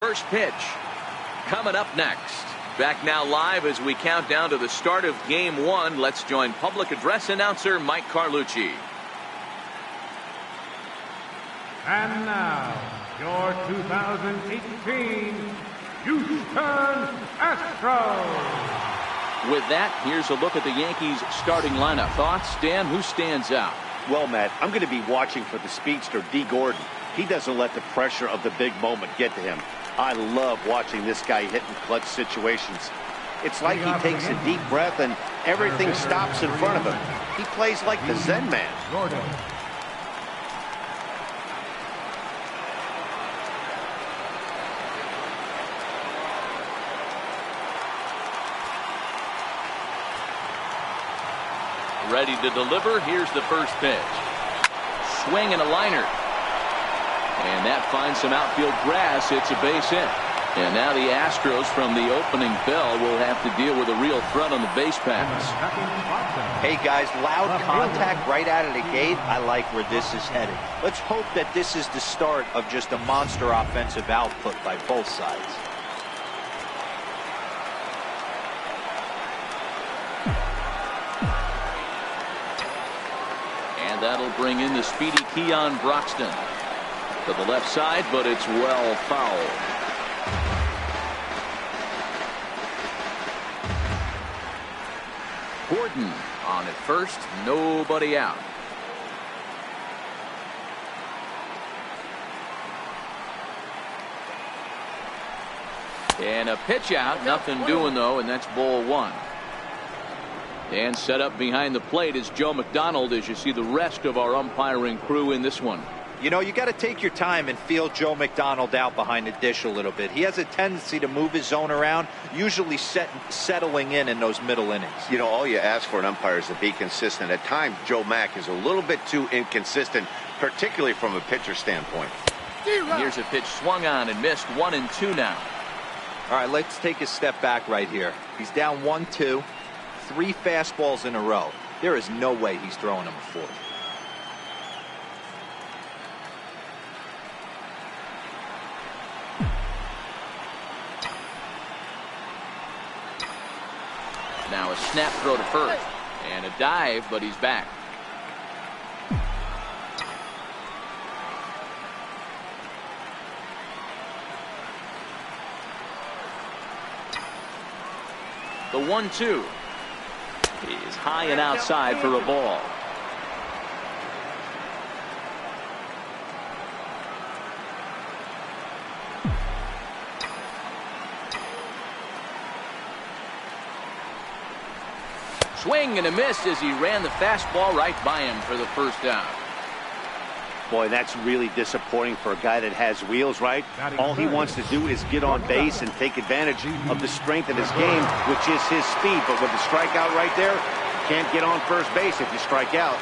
First pitch coming up next. Back now live as we count down to the start of game one. Let's join public address announcer Mike Carlucci. And now, your 2018 Houston Astros. With that, here's a look at the Yankees starting lineup. Thoughts, Dan? Who stands out? Well, Matt, I'm going to be watching for the speedster, D. Gordon. He doesn't let the pressure of the big moment get to him. I love watching this guy hit in clutch situations. It's like he takes a deep breath and everything stops in front of him. He plays like the Zen man. Gordon. Ready to deliver. Here's the first pitch. Swing and a liner. And that finds some outfield grass. It's a base hit. And now the Astros from the opening bell will have to deal with a real threat on the base pass. Hey guys, loud contact right out of the gate. I like where this is headed. Let's hope that this is the start of just a monster offensive output by both sides. And that'll bring in the speedy Keon Broxton to the left side, but it's well fouled. Gordon on at first, nobody out. And a pitch out, nothing doing though, and that's ball one. And set up behind the plate is Joe McDonald as you see the rest of our umpiring crew in this one. You know, you got to take your time and feel Joe McDonald out behind the dish a little bit. He has a tendency to move his zone around, usually settling in those middle innings. You know, all you ask for an umpire is to be consistent. At times, Joe Mack is a little bit too inconsistent, particularly from a pitcher standpoint. Here's a pitch swung on and missed. 1-2 now. All right, let's take a step back right here. He's down 1-2, 3 fastballs in a row. There is no way he's throwing him a fourth. Now a snap throw to first and a dive, but he's back. The 1-2 is high and outside for a ball. Swing and a miss as he ran the fastball right by him for the first down. Boy, that's really disappointing for a guy that has wheels, right? All he wants to do is get on base and take advantage of the strength of his game, which is his speed. But with the strikeout right there, you can't get on first base if you strike out.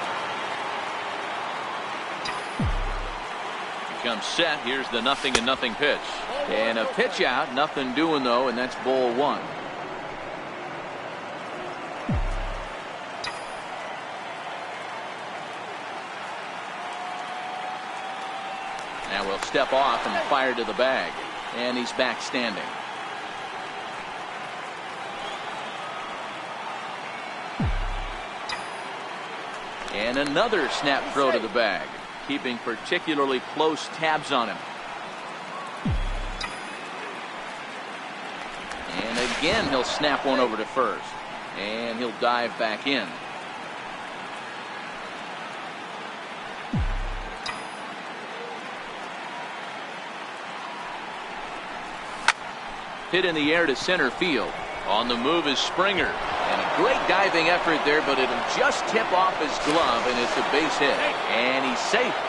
Comes set. Here's the 0-0 pitch. And a pitch out. Nothing doing though, and that's ball one. Now we'll step off and fire to the bag. And he's back standing. And another snap throw to the bag, keeping particularly close tabs on him. And again he'll snap one over to first. And he'll dive back in. Hit in the air to center field. On the move is Springer. And a great diving effort there, but it'll just tip off his glove, and it's a base hit. And he's safe.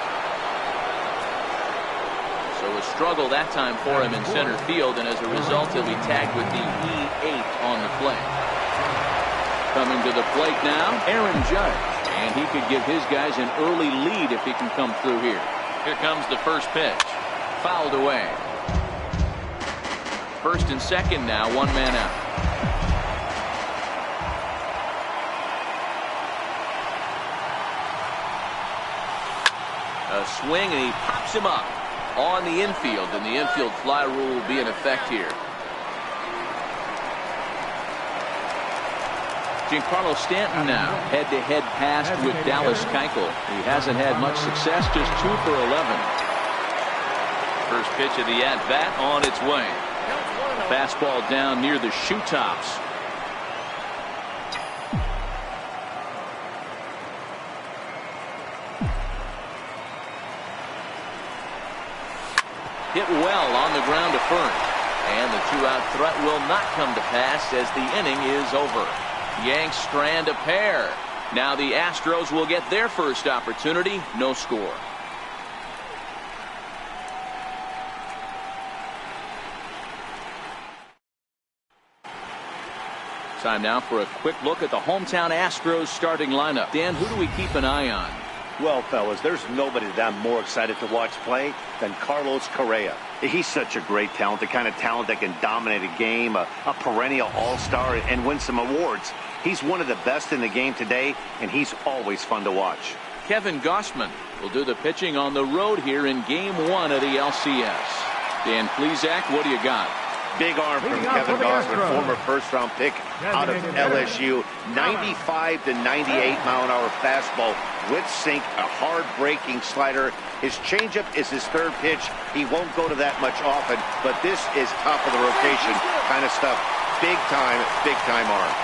So a struggle that time for him in center field, and as a result, he'll be tagged with the E8 on the play. Coming to the plate now, Aaron Judge. And he could give his guys an early lead if he can come through here. Here comes the first pitch. Fouled away. First and second now, one man out. A swing and he pops him up. on the infield, and the infield fly rule will be in effect here. Giancarlo Stanton now, head-to-head pass with Dallas Keuchel. He hasn't had much success, just 2 for 11. First pitch of the at-bat on its way. Fastball down near the shoe tops. Hit well on the ground to first. And the two-out threat will not come to pass as the inning is over. Yanks strand a pair. Now the Astros will get their first opportunity. No score. Time now for a quick look at the hometown Astros starting lineup. Dan, who do we keep an eye on? Well, fellas, there's nobody that I'm more excited to watch play than Carlos Correa. He's such a great talent, the kind of talent that can dominate a game, a perennial all-star, and win some awards. He's one of the best in the game today, and he's always fun to watch. Kevin Gausman will do the pitching on the road here in Game 1 of the LCS. Dan Plesac, what do you got? Big arm from Kevin Gausman, former first-round pick out of LSU. 95 to 98 mile-an-hour fastball with sink, a hard-breaking slider. His changeup is his third pitch. He won't go to that much often, but this is top of the rotation kind of stuff. Big-time arm.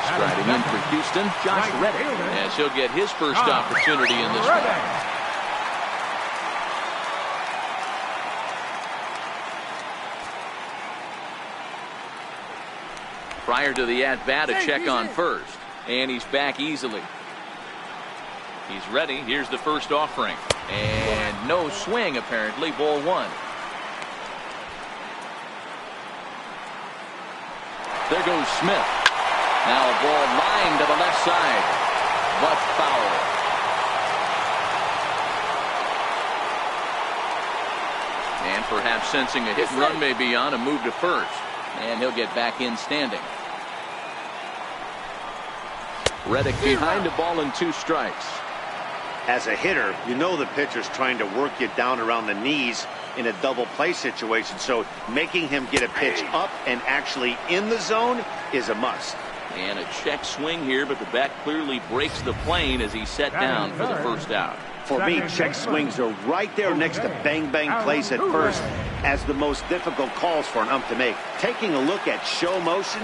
Striding in for Houston, Josh Reddick, as he'll get his first opportunity in this one. Prior to the at-bat, a check on first. And he's back easily. He's ready. Here's the first offering. And no swing, apparently. Ball 1. There goes Smith. Now a ball lined to the left side. But foul. And perhaps sensing a hit and run may be on, a move to first. And he'll get back in standing. Reddick behind a ball and 2 strikes. As a hitter, you know the pitcher's trying to work you down around the knees in a double play situation, so making him get a pitch up and actually in the zone is a must. And a check swing here, but the bat clearly breaks the plane as he's set down for the first out. For me, check swings are right there next to bang-bang plays at first as the most difficult calls for an ump to make. Taking a look at show motion,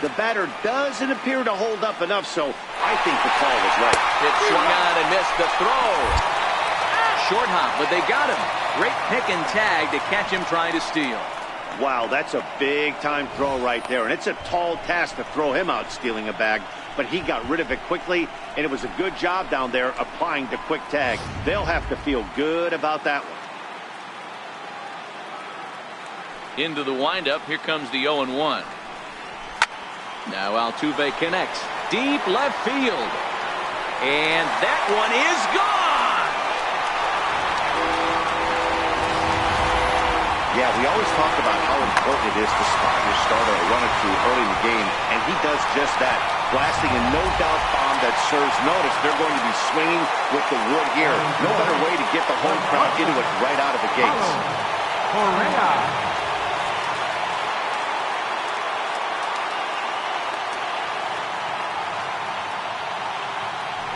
the batter doesn't appear to hold up enough, so I think the call was right. It swung on and missed the throw. Short hop, but they got him. Great pick and tag to catch him trying to steal. Wow, that's a big-time throw right there, and it's a tall task to throw him out stealing a bag, but he got rid of it quickly, and it was a good job down there applying the quick tag. They'll have to feel good about that one. Into the windup, here comes the 0-1. Now Altuve connects. Deep left field. And that one is gone! Yeah, we always talk about how important it is to spot your starter or run it through early in the game, and he does just that. Blasting a no-doubt bomb that serves notice. They're going to be swinging with the wood here. No better way to get the home crowd into it right out of the gates. Correa.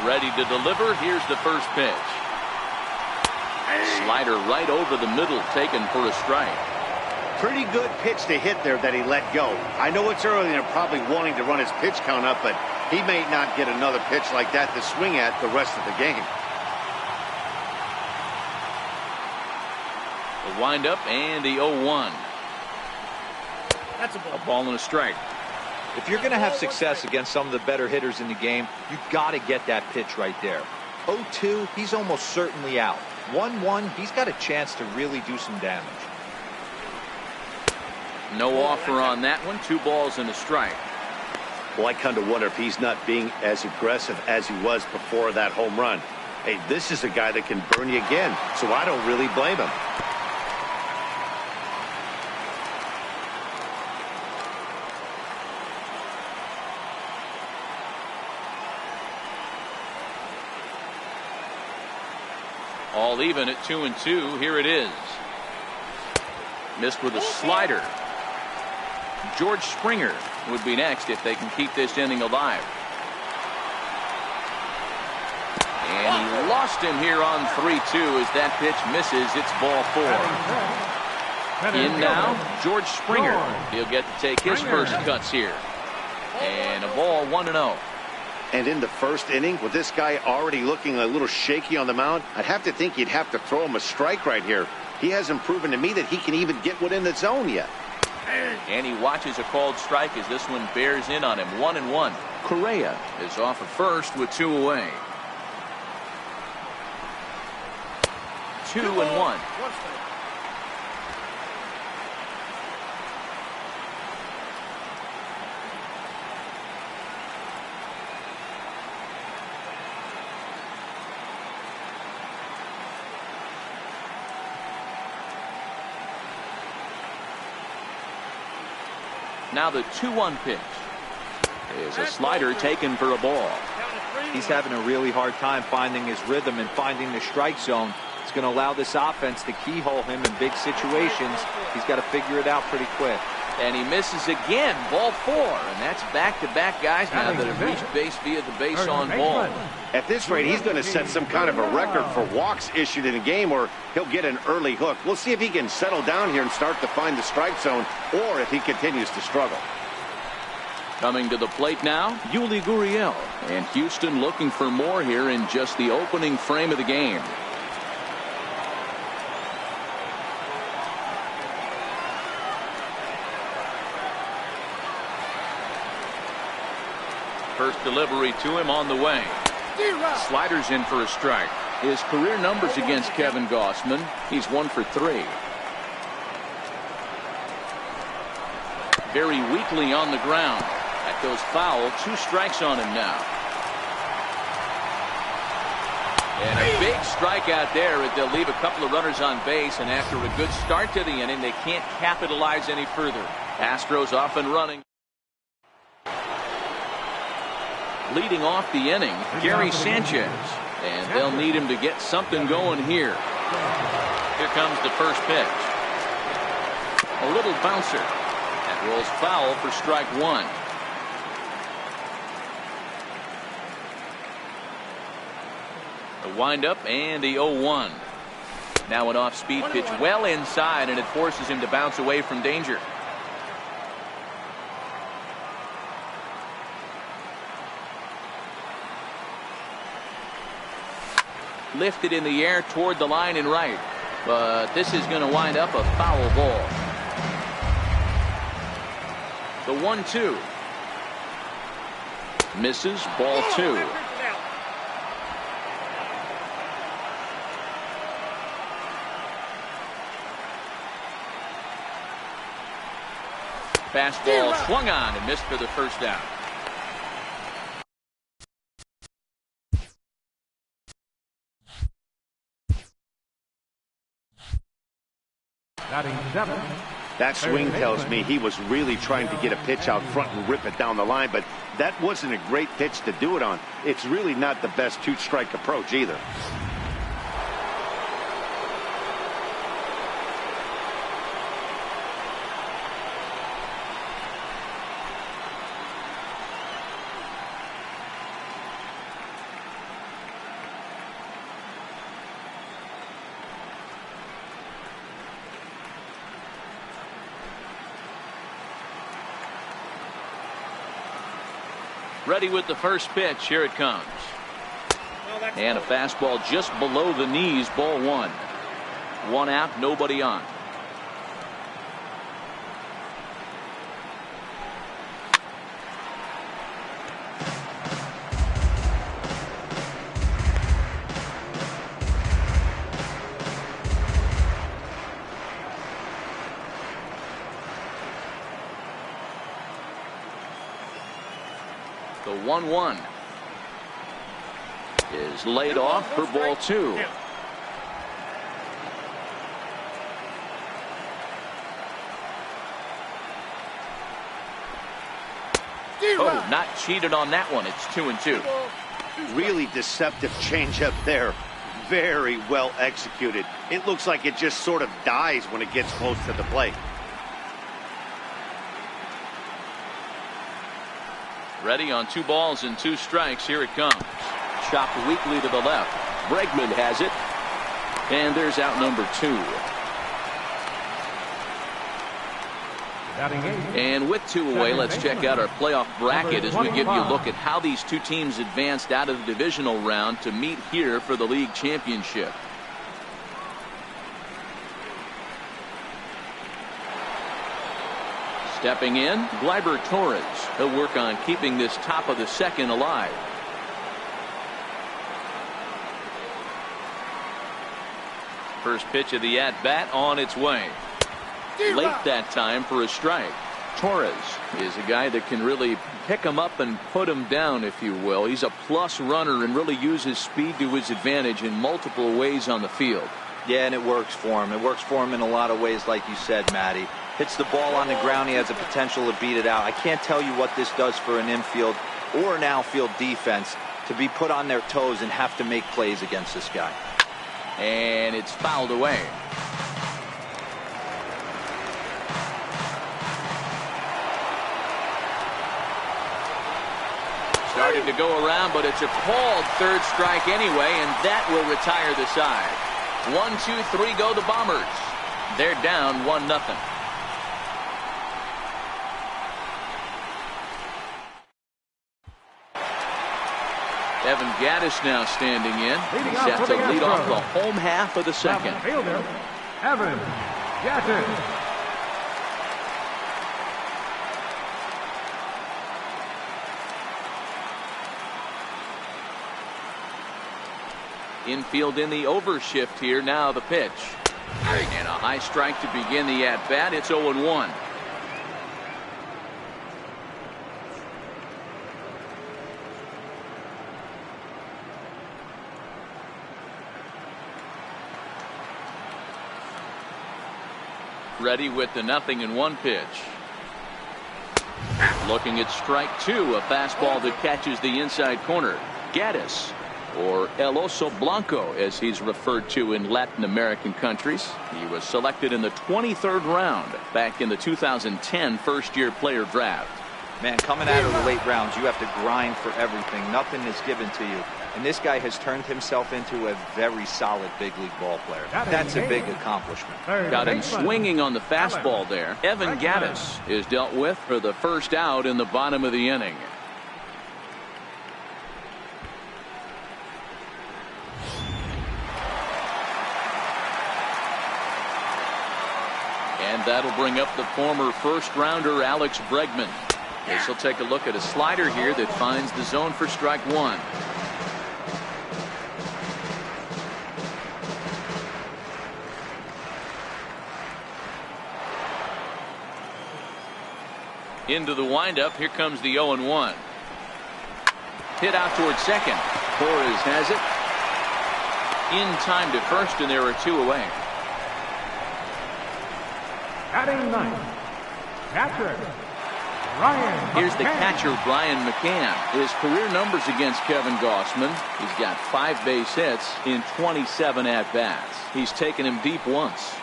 Ready to deliver. Here's the first pitch. Slider right over the middle, taken for a strike. Pretty good pitch to hit there that he let go. I know it's early and they're probably wanting to run his pitch count up, but he may not get another pitch like that to swing at the rest of the game. The windup and the 0-1. That's a ball and a strike. If you're going to have success against some of the better hitters in the game, you got to get that pitch right there. 0-2, he's almost certainly out. 1-1, he's got a chance to really do some damage. No offer on that one. 2 balls and a strike. Well, I kind of wonder if he's not being as aggressive as he was before that home run. Hey, this is a guy that can burn you again, so I don't really blame him. All even at 2-2. Here it is. Missed with a slider. George Springer would be next if they can keep this inning alive. And he lost him here on 3-2 as that pitch misses. It's ball 4. In now, George Springer. He'll get to take his first cuts here. And a ball 1-0. And in the first inning, with this guy already looking a little shaky on the mound, I'd have to think you'd have to throw him a strike right here. He hasn't proven to me that he can even get one in the zone yet. And he watches a called strike as this one bears in on him. 1-1. Correa is off at first with 2 away. 2-1. Now the 2-1 pitch is a slider taken for a ball. He's having a really hard time finding his rhythm and finding the strike zone. It's going to allow this offense to keyhole him in big situations. He's got to figure it out pretty quick. And he misses again. Ball 4. And that's back-to-back guys now that have reached base via the base on ball. At this rate, he's going to set some kind of a record for walks issued in a game, or he'll get an early hook. We'll see if he can settle down here and start to find the strike zone, or if he continues to struggle. Coming to the plate now, Yuli Gurriel. And Houston looking for more here in just the opening frame of the game. First delivery to him on the way. Sliders in for a strike. His career numbers against Kevin Gausman. He's 1 for 3. Very weakly on the ground. That goes foul. 2 strikes on him now. And a big strikeout there. They'll leave a couple of runners on base, and after a good start to the inning, they can't capitalize any further. Astros off and running. Leading off the inning, Gary Sanchez. And they'll need him to get something going here. Here comes the first pitch. A little bouncer. That rolls foul for strike 1. The windup and the 0-1. Now an off-speed pitch well inside, and it forces him to bounce away from danger. Lifted in the air toward the line and right, but this is going to wind up a foul ball. The 1-2 misses. Ball 2. Fastball swung on and missed for the first down. That swing tells me he was really trying to get a pitch out front and rip it down the line, but that wasn't a great pitch to do it on. It's really not the best 2-strike approach either. Ready with the first pitch. Here it comes. And a fastball just below the knees. Ball 1. 1 out, nobody on. The 1-1 is laid off for ball 2. Oh, not cheated on that one. It's 2-2. Really deceptive changeup there. very well executed. It looks like it just sort of dies when it gets close to the plate. Ready on 2 balls and 2 strikes. Here it comes. Chopped weakly to the left. Bregman has it. And there's out number 2. And with 2 away, let's check out our playoff bracket as we give you a look at how these 2 teams advanced out of the divisional round to meet here for the league championship. Stepping in, Gleyber Torres. He'll work on keeping this top of the second alive. First pitch of the at-bat on its way. Late that time for a strike. Torres is a guy that can really pick him up and put him down, if you will. He's a plus runner and really uses speed to his advantage in multiple ways on the field. Yeah, and it works for him. It works for him in a lot of ways, like you said, Matty. Hits the ball on the ground, he has the potential to beat it out. I can't tell you what this does for an infield or an outfield defense to be put on their toes and have to make plays against this guy. And it's fouled away. Started to go around, but it's a called 3rd strike anyway, and that will retire the side. 1, 2, 3 go the Bombers. They're down 1-0. Evan Gaddis now standing in. He's set to lead off the home half of the second. Fielder, Evan Gaddis. Infield in the overshift here. Now the pitch. And a high strike to begin the at-bat. It's 0-1. Ready with the 0-1 pitch. Looking at strike 2, a fastball that catches the inside corner. Gaddis, or El Oso Blanco as he's referred to in Latin American countries. He was selected in the 23rd round back in the 2010 first-year player draft. Man, coming out of the late rounds, you have to grind for everything. Nothing is given to you. And this guy has turned himself into a very solid big league ball player. That's a big accomplishment. Got him swinging on the fastball there. Evan Gaddis is dealt with for the first out in the bottom of the inning. And that'll bring up the former first-rounder Alex Bregman. This will take a look at a slider here that finds the zone for strike 1. Into the windup. Here comes the 0-1. Hit out towards second. Torres has it. In time to first, and there are 2 away. Batting 9th, catcher Ryan. Here's the catcher, Brian McCann. His career numbers against Kevin Gossman. He's got 5 base hits in 27 at-bats. He's taken him deep once.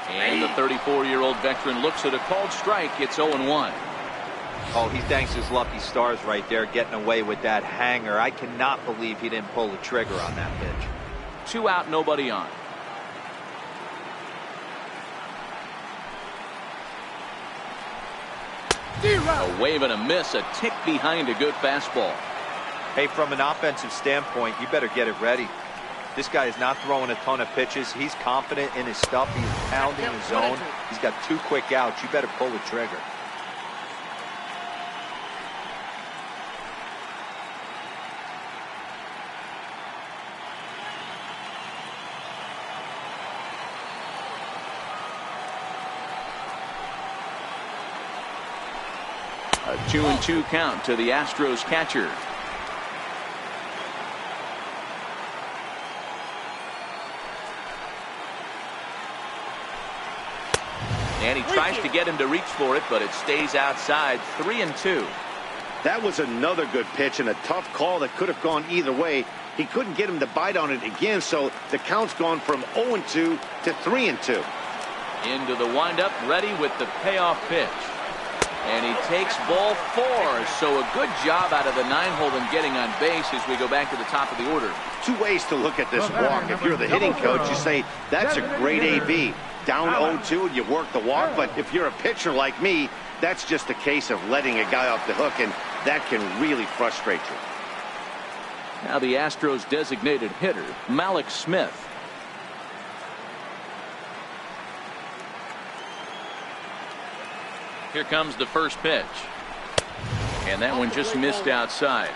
And the 34-year-old veteran looks at a called strike. It's 0-1. Oh, he thanks his lucky stars right there, getting away with that hanger. I cannot believe he didn't pull the trigger on that pitch. 2 out, nobody on. A wave and a miss, a tick behind a good fastball. Hey, from an offensive standpoint, you better get it ready. This guy is not throwing a ton of pitches. He's confident in his stuff. He's pounding his zone. He's got 2 quick outs. You better pull the trigger. A 2-2 count to the Astros catcher. And he tries to get him to reach for it, but it stays outside. 3-2. That was another good pitch and a tough call that could have gone either way. He couldn't get him to bite on it again, so the count's gone from 0-2 to 3-2. Into the windup, ready with the payoff pitch. And he takes ball 4, so a good job out of the 9-hole in getting on base as we go back to the top of the order. Two ways to look at this walk. If you're the hitting coach, you say, that's a great AB. Down 0-2 and you work the walk, but if you're a pitcher like me, that's just a case of letting a guy off the hook, and that can really frustrate you. Now the Astros designated hitter, Malik Smith. Here comes the first pitch. And that one just missed outside.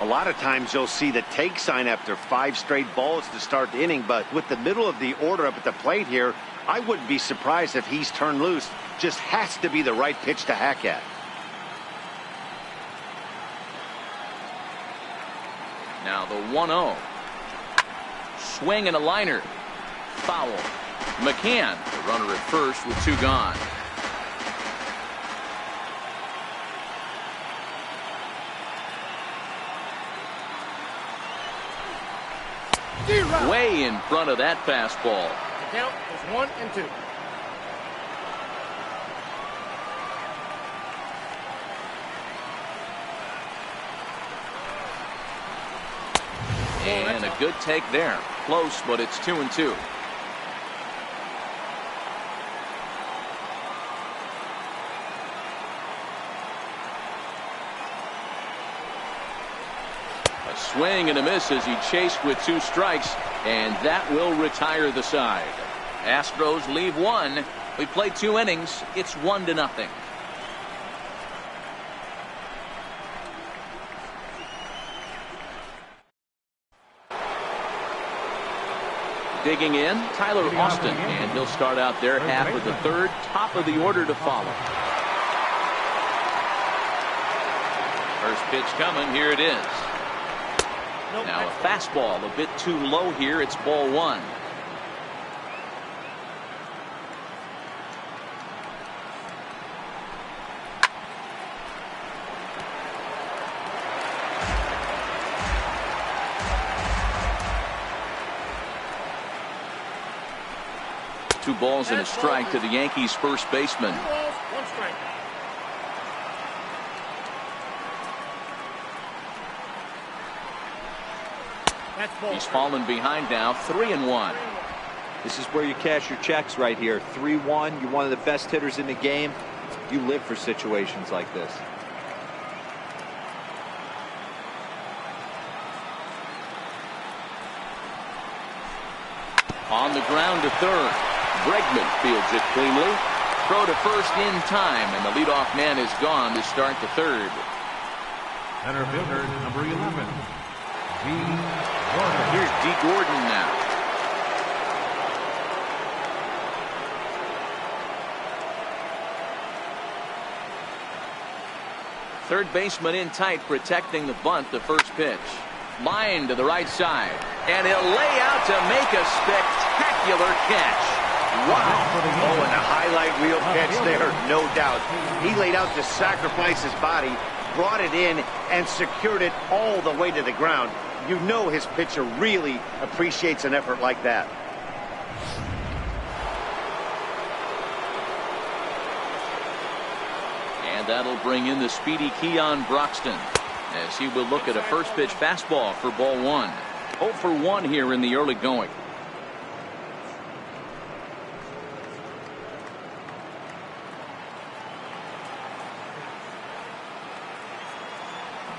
A lot of times you'll see the take sign after 5 straight balls to start the inning, but with the middle of the order up at the plate here, I wouldn't be surprised if he's turned loose. Just has to be the right pitch to hack at. Now the 1-0. Swing and a liner. Foul. McCann, the runner at first with 2 gone. Way in front of that fastball. The count is 1-2. And a good take there. Close, but it's 2-2. A swing and a miss as he chased with 2 strikes, and that will retire the side. Astros leave 1. We played 2 innings. It's 1-0. Digging in, Tyler Austin, and he'll start out their half of the 3rd, top of the order to follow. First pitch coming, here it is. Now a fastball a bit too low here. It's ball 1. Two balls and a strike to the Yankees first baseman. 2 balls, 1 strike. He's fallen behind now, 3-1. This is where you cash your checks right here. 3-1. You're one of the best hitters in the game. You live for situations like this. On the ground to 3rd. Bregman fields it cleanly. Throw to first in time, and the leadoff man is gone to start the 3rd. Center fielder, number 11. Here's D. Gordon now. Third baseman in tight, protecting the bunt, the first pitch. Line to the right side. And he'll lay out to make a spectacular catch. Wow. Oh, and a highlight reel catch there, no doubt. He laid out to sacrifice his body, brought it in, and secured it all the way to the ground. You know his pitcher really appreciates an effort like that. And that'll bring in the speedy Keon Broxton, as he will look at a first pitch fastball for ball 1. 0 for 1 here in the early going.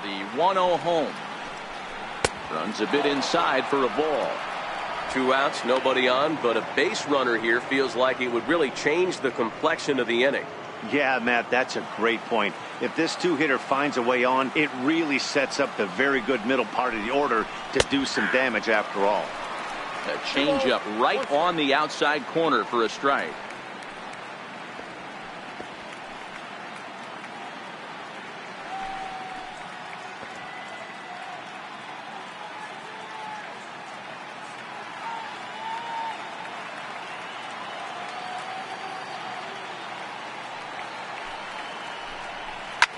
The 1-0 home. Runs a bit inside for a ball. 2 outs, nobody on, but a base runner here feels like it would really change the complexion of the inning. Yeah, Matt, that's a great point. If this 2-hitter finds a way on, it really sets up the very good middle part of the order to do some damage after all. A changeup right on the outside corner for a strike.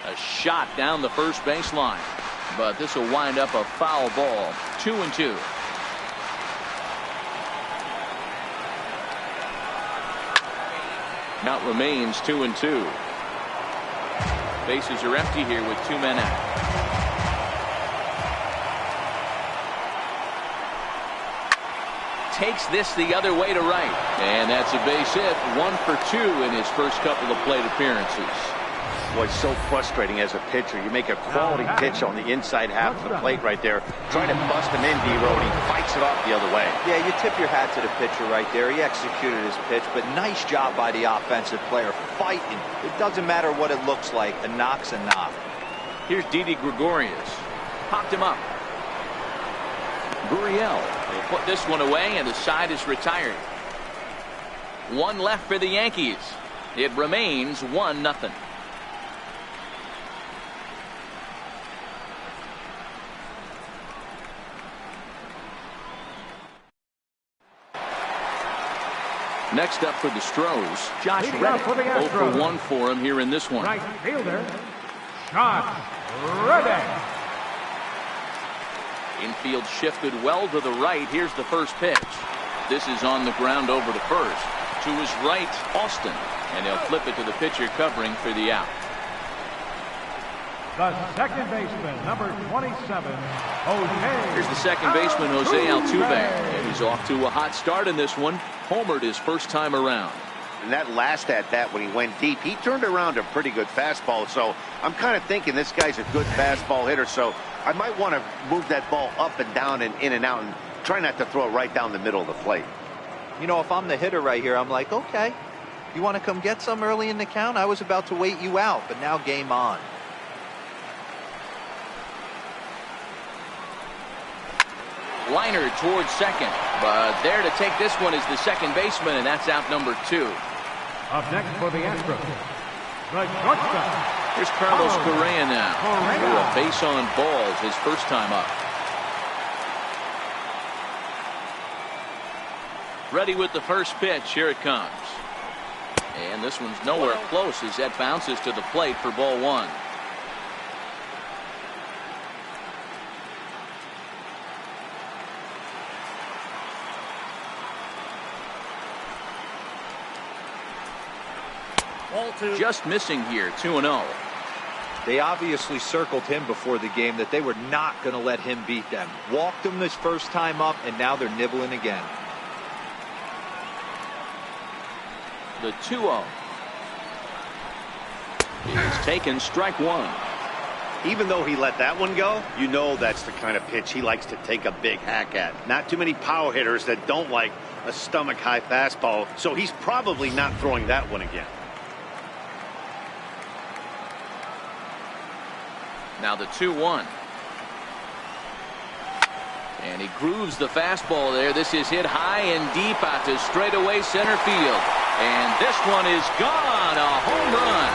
A shot down the first baseline. but this will wind up a foul ball. 2-2. Count remains 2-2. Bases are empty here with 2 men out. Takes this the other way to right. And that's a base hit. 1 for 2 in his first couple of plate appearances. Boy, so frustrating as a pitcher. You make a quality pitch on the inside half of the plate right there. Trying to bust him in, D-Road. He fights it off the other way. Yeah, you tip your hat to the pitcher right there. He executed his pitch, but nice job by the offensive player. Fighting. It doesn't matter what it looks like. A knock's a knock. Here's Didi Gregorius. Popped him up. Gurriel will put this one away, and the side is retired. 1 left for the Yankees. It remains 1-0. Next up for the Stros, Josh Reddick. 0 for 1 for him here in this one. Right fielder, Josh Reddick. Infield shifted well to the right. Here's the first pitch. This is on the ground over to first. To his right, Austin. And he'll flip it to the pitcher covering for the out. The second baseman, number 27, Jose. Here's the second baseman, Jose Altuve. And he's off to a hot start in this one. Homered his first time around. And that last at-bat when he went deep, he turned around a pretty good fastball. So I'm kind of thinking this guy's a good fastball hitter. So I might want to move that ball up and down and in and out and try not to throw it right down the middle of the plate. You know, if I'm the hitter right here, I'm like, okay, you want to come get some early in the count? I was about to wait you out, but now game on. Liner towards second, but there to take this one is the second baseman, and that's out number 2. Up next for the Astros, the shortstop. Here's Carlos Correa now. Threw a base on balls his first time up. Ready with the first pitch. Here it comes. And this one's nowhere close as that bounces to the plate for ball 1. Just missing here, 2-0. They obviously circled him before the game that they were not going to let him beat them. Walked him this first time up, and now they're nibbling again. The 2-0 is taken, strike 1. Even though he let that one go, you know that's the kind of pitch he likes to take a big hack at. Not too many power hitters that don't like a stomach-high fastball, so he's probably not throwing that one again. Now the 2-1. And he grooves the fastball there. This is hit high and deep out to straightaway center field. And this one is gone. A home run.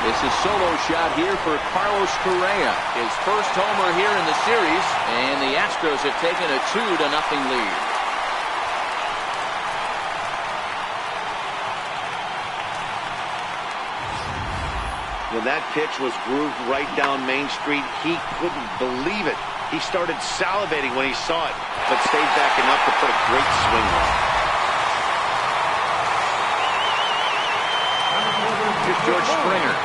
This is solo shot here for Carlos Correa. His first homer here in the series. And the Astros have taken a 2-0 lead. When that pitch was grooved right down Main Street, he couldn't believe it. He started salivating when he saw it, but stayed back enough to put a great swing on it. Here's George Springer.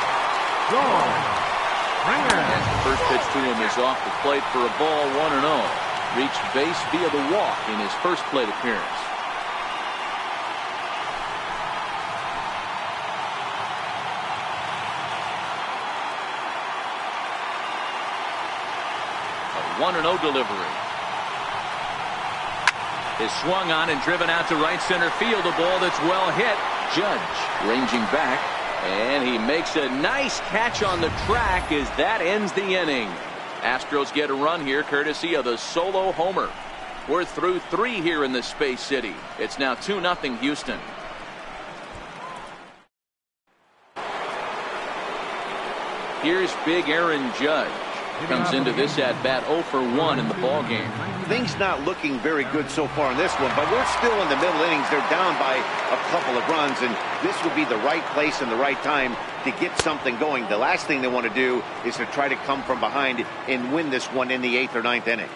And the first pitch to him is off the plate for a ball, 1-0. Reached base via the walk in his first plate appearance. A 1-0 delivery. Is swung on and driven out to right center field. A ball that's well hit. Judge ranging back. And he makes a nice catch on the track as that ends the inning. Astros get a run here courtesy of the solo homer. We're through 3 here in the Space City. It's now 2-0 Houston. Here's big Aaron Judge. Comes into this at bat 0 for 1 in the ballgame. Things not looking very good so far in this one, but we're still in the middle innings. They're down by a couple of runs, and this would be the right place and the right time to get something going. The last thing they want to do is to try to come from behind and win this one in the 8th or 9th inning.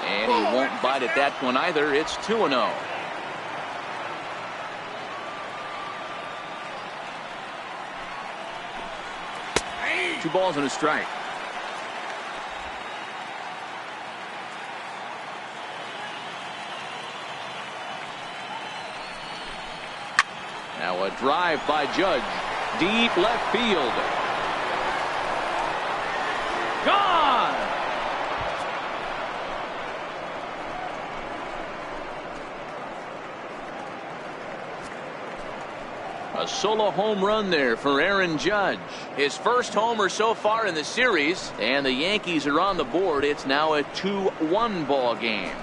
And he won't bite at that one either. It's 2-0. Two balls and a strike. Now a drive by Judge. Deep left field. Gone! A solo home run there for Aaron Judge. His first homer so far in the series, and the Yankees are on the board. It's now a 2-1 ball game.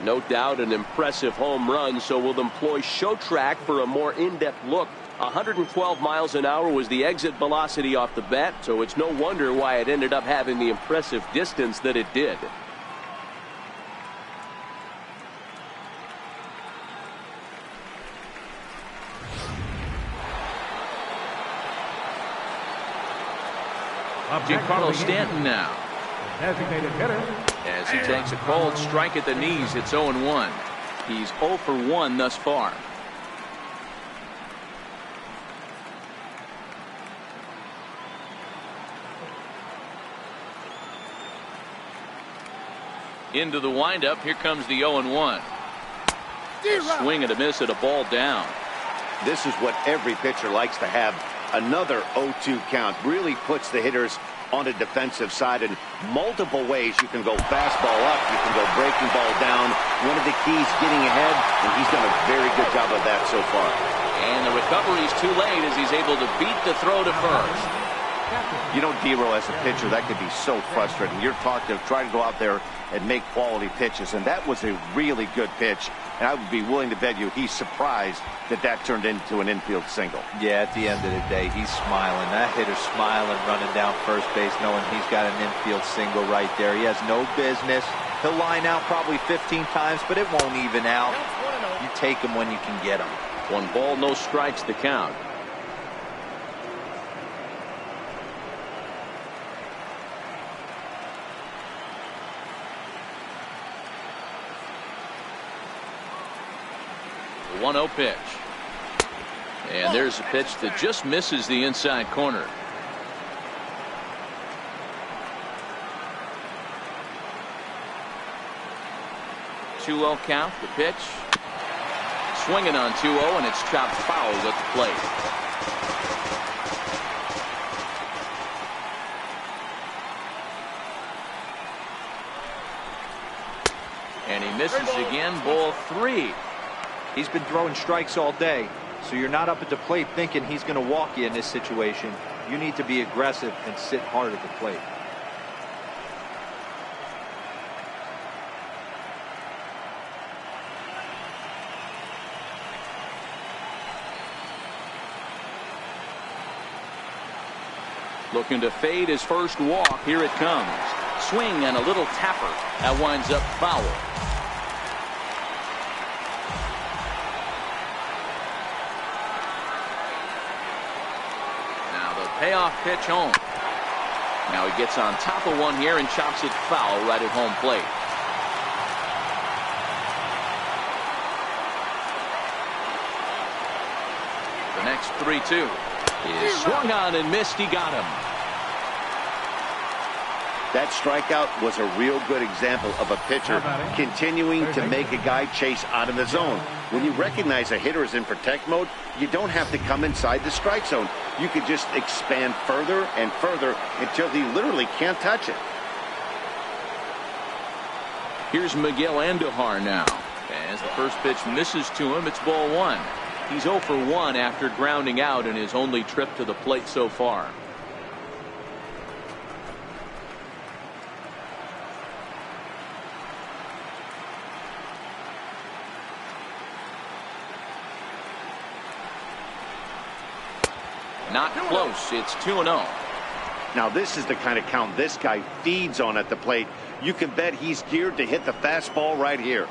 No doubt an impressive home run, so we'll employ show track for a more in-depth look. 112 miles an hour was the exit velocity off the bat, so it's no wonder why it ended up having the impressive distance that it did. Giancarlo Stanton now. Designated hitter. As he takes a cold strike at the knees, it's 0-1. He's 0 for 1 thus far. Into the windup. Here comes the 0-1. Swing and a miss at a ball down. This is what every pitcher likes to have. Another 0-2 count really puts the hitters on the defensive side in multiple ways. You can go fastball up, you can go breaking ball down. One of the keys, getting ahead, and he's done a very good job of that so far. And the recovery's too late as he's able to beat the throw to first. You know, D-Row, as a pitcher, that could be so frustrating. You're taught to try to go out there and make quality pitches, and that was a really good pitch. And I would be willing to bet you he's surprised that that turned into an infield single. Yeah, at the end of the day, he's smiling. That hitter's smiling, running down first base, knowing he's got an infield single right there. He has no business. He'll line out probably 15 times, but it won't even out. You take him when you can get him. 1 ball, no strikes to count. The 1-0 pitch. And there's a pitch that just misses the inside corner. Two-0 count. The pitch. Swinging on 2-0, and it's chopped foul at the plate. And he misses again. Ball 3. He's been throwing strikes all day, so you're not up at the plate thinking he's going to walk you in this situation. You need to be aggressive and sit hard at the plate. Looking to fade his first walk. Here it comes. Swing and a little tapper. That winds up foul. Payoff pitch home. Now he gets on top of one here and chops it foul right at home plate. The next 3-2 is swung on and missed. He got him. That strikeout was a real good example of a pitcher continuing to make a guy chase out of the zone. When you recognize a hitter is in protect mode, you don't have to come inside the strike zone. You could just expand further and further until he literally can't touch it. Here's Miguel Andujar now. As the first pitch misses to him, it's ball 1. He's 0 for 1 after grounding out in his only trip to the plate so far. Not close. It's 2-0. Now this is the kind of count this guy feeds on at the plate. You can bet he's geared to hit the fastball right here.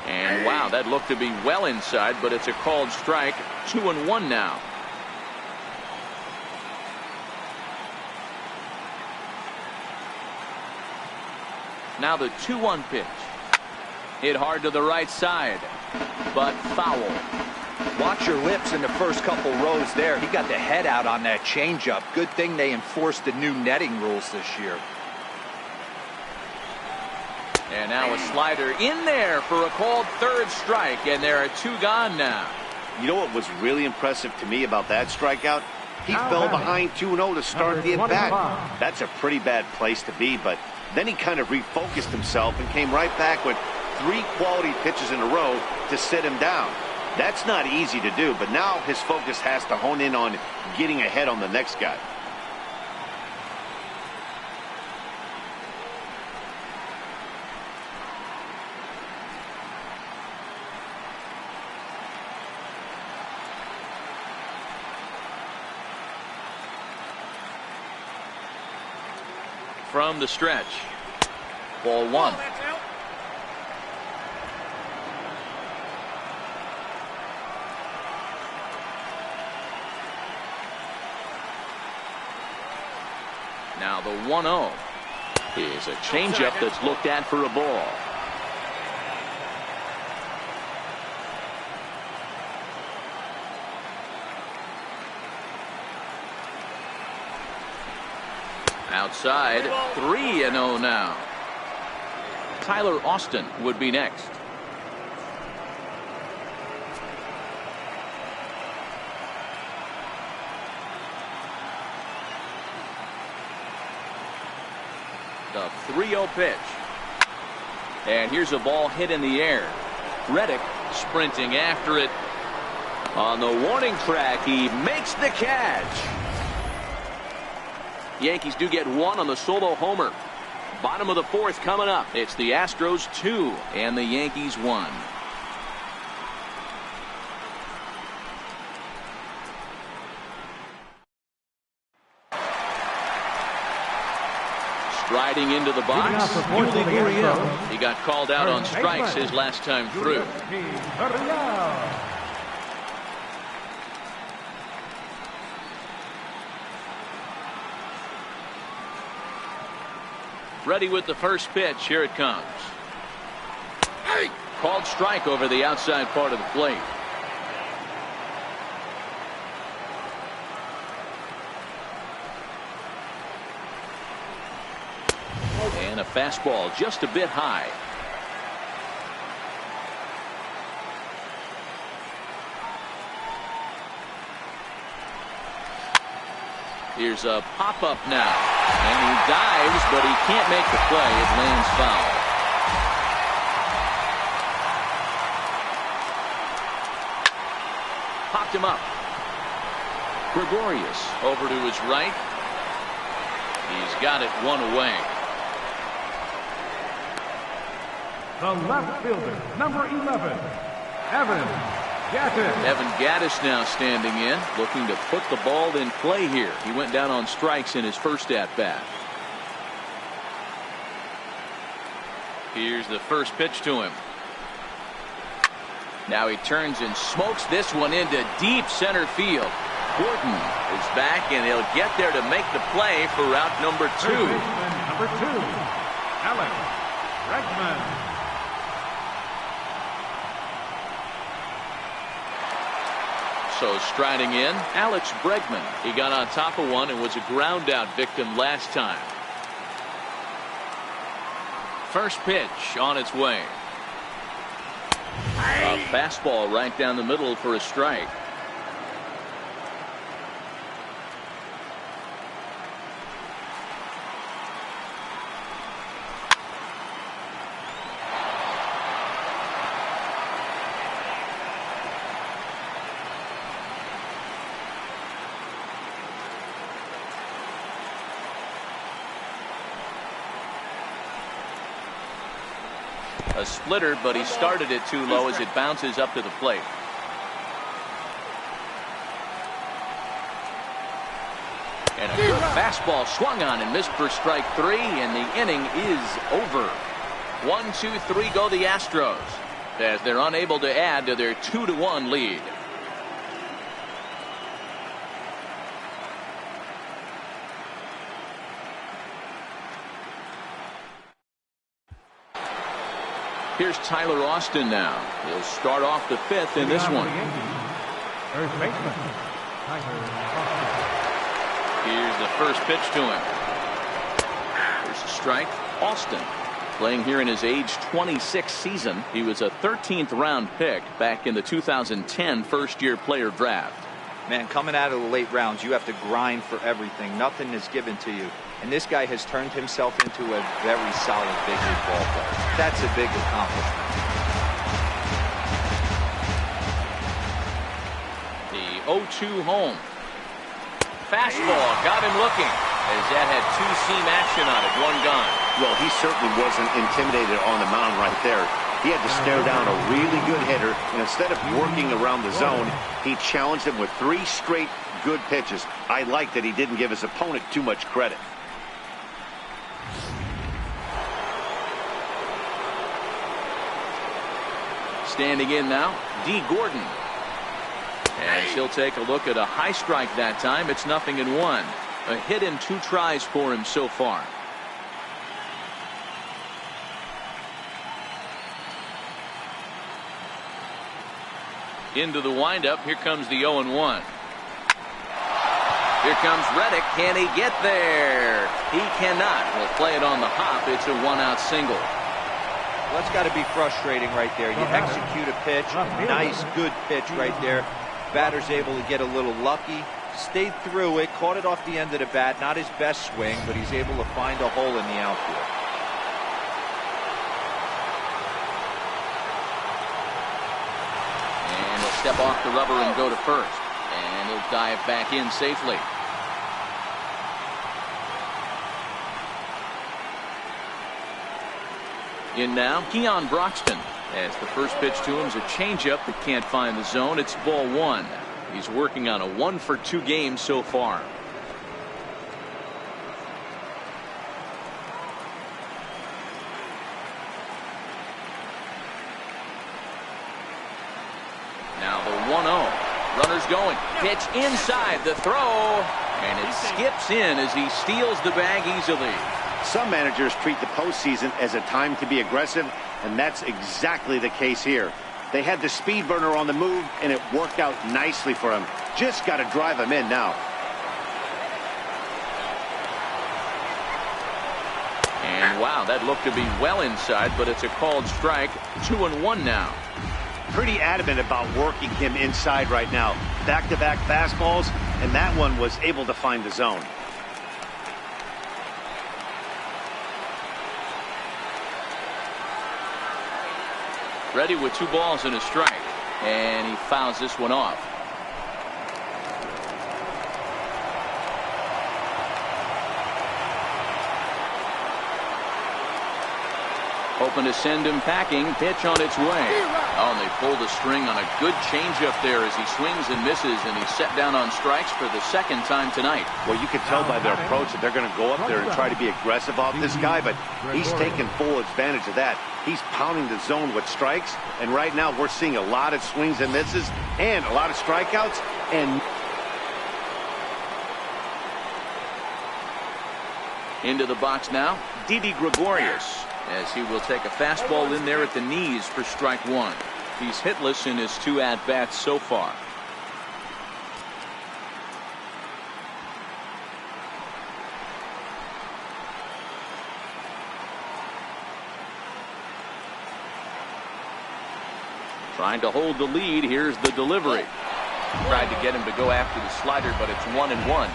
And wow, that looked to be well inside, but it's a called strike. 2-1 now. Now the 2-1 pitch. Hit hard to the right side, but foul. Watch your lips in the first couple rows there. He got the head out on that changeup. Good thing they enforced the new netting rules this year. And now a slider in there for a called third strike, and there are 2 gone now. You know what was really impressive to me about that strikeout? He fell behind 2-0 to start the at-bat. That's a pretty bad place to be, but then he kind of refocused himself and came right back with 3 quality pitches in a row to sit him down. That's not easy to do, but now his focus has to hone in on getting ahead on the next guy. From the stretch. Ball 1. Now the 1-0 is a changeup that's looked at for a ball. Outside, 3-0 now. Tyler Austin would be next. The 3-0 pitch. And here's a ball hit in the air. Reddick sprinting after it. On the warning track, he makes the catch. Yankees do get 1 on the solo homer. Bottom of the 4th coming up. It's the Astros 2 and the Yankees 1. Striding into the box. He got called out on strikes his last time through. Ready with the first pitch. Here it comes. Called strike over the outside part of the plate. And a fastball just a bit high. Here's a pop-up now. And he dives, but he can't make the play. It lands foul. Popped him up. Gregorius over to his right. He's got it 1 away. The left fielder, number 11, Evan Gattis. Evan Gattis now standing in, looking to put the ball in play here. He went down on strikes in his first at-bat. Here's the first pitch to him. Now he turns and smokes this one into deep center field. Gordon is back, and he'll get there to make the play for route number 2. Number 2, Alex Bregman. So striding in, Alex Bregman. He got on top of one and was a ground out victim last time. First pitch on its way. A fastball right down the middle for a strike. A splitter, but he started it too low as it bounces up to the plate. And a good fastball swung on and missed for strike 3, and the inning is over. 1, 2, 3 go the Astros as they're unable to add to their 2-1 lead. Here's Tyler Austin now. He'll start off the 5th in this one. First baseman, Tyler Austin. Here's the first pitch to him. Here's a strike. Austin playing here in his age 26 season. He was a 13th round pick back in the 2010 first-year player draft. Man, coming out of the late rounds, you have to grind for everything. Nothing is given to you. And this guy has turned himself into a very solid big league ball player. That's a big accomplishment. The 0-2 home. Fastball got him looking as that had two-seam action on it. One gone. Well, he certainly wasn't intimidated on the mound right there. He had to stare down a really good hitter, and instead of working around the zone, he challenged him with 3 straight good pitches. I like that he didn't give his opponent too much credit. Standing in now, D. Gordon. As he'll take a look at a high strike that time. It's 0-1. A hit in 2 tries for him so far. Into the windup. Here comes the 0-1. Here comes Reddick. Can he get there? He cannot. Will play it on the hop. It's a 1-out single. Well, that's got to be frustrating right there. You execute a pitch, nice, good pitch right there. Batter's able to get a little lucky, stayed through it, caught it off the end of the bat. Not his best swing, but he's able to find a hole in the outfield. And he'll step off the rubber and go to first. And he'll dive back in safely. In now, Keon Broxton. As the first pitch to him is a changeup that can't find the zone. It's ball 1. He's working on a 1-for-2 game so far. Now the 1-0. Runners going. Pitch inside the throw. And it skips in as he steals the bag easily. Some managers treat the postseason as a time to be aggressive, and that's exactly the case here. They had the speed burner on the move, and it worked out nicely for him. Just got to drive him in now. And wow, that looked to be well inside, but it's a called strike. 2-1 now. Pretty adamant about working him inside right now. Back-to-back fastballs, and that one was able to find the zone. Ready with 2 balls and a strike. And he fouls this one off. Hoping to send him packing. Pitch on its way. Oh, and they pulled a string on a good changeup there as he swings and misses, and he's set down on strikes for the 2nd time tonight. Well, you can tell by their approach that they're going to go up there and try to be aggressive off this guy, but he's taking full advantage of that. He's pounding the zone with strikes, and right now we're seeing a lot of swings and misses and a lot of strikeouts. And into the box now, Didi Gregorius, as he will take a fastball in there at the knees for strike 1. He's hitless in his 2 at-bats so far. Trying to hold the lead. Here's the delivery. Tried to get him to go after the slider, but it's 1-1.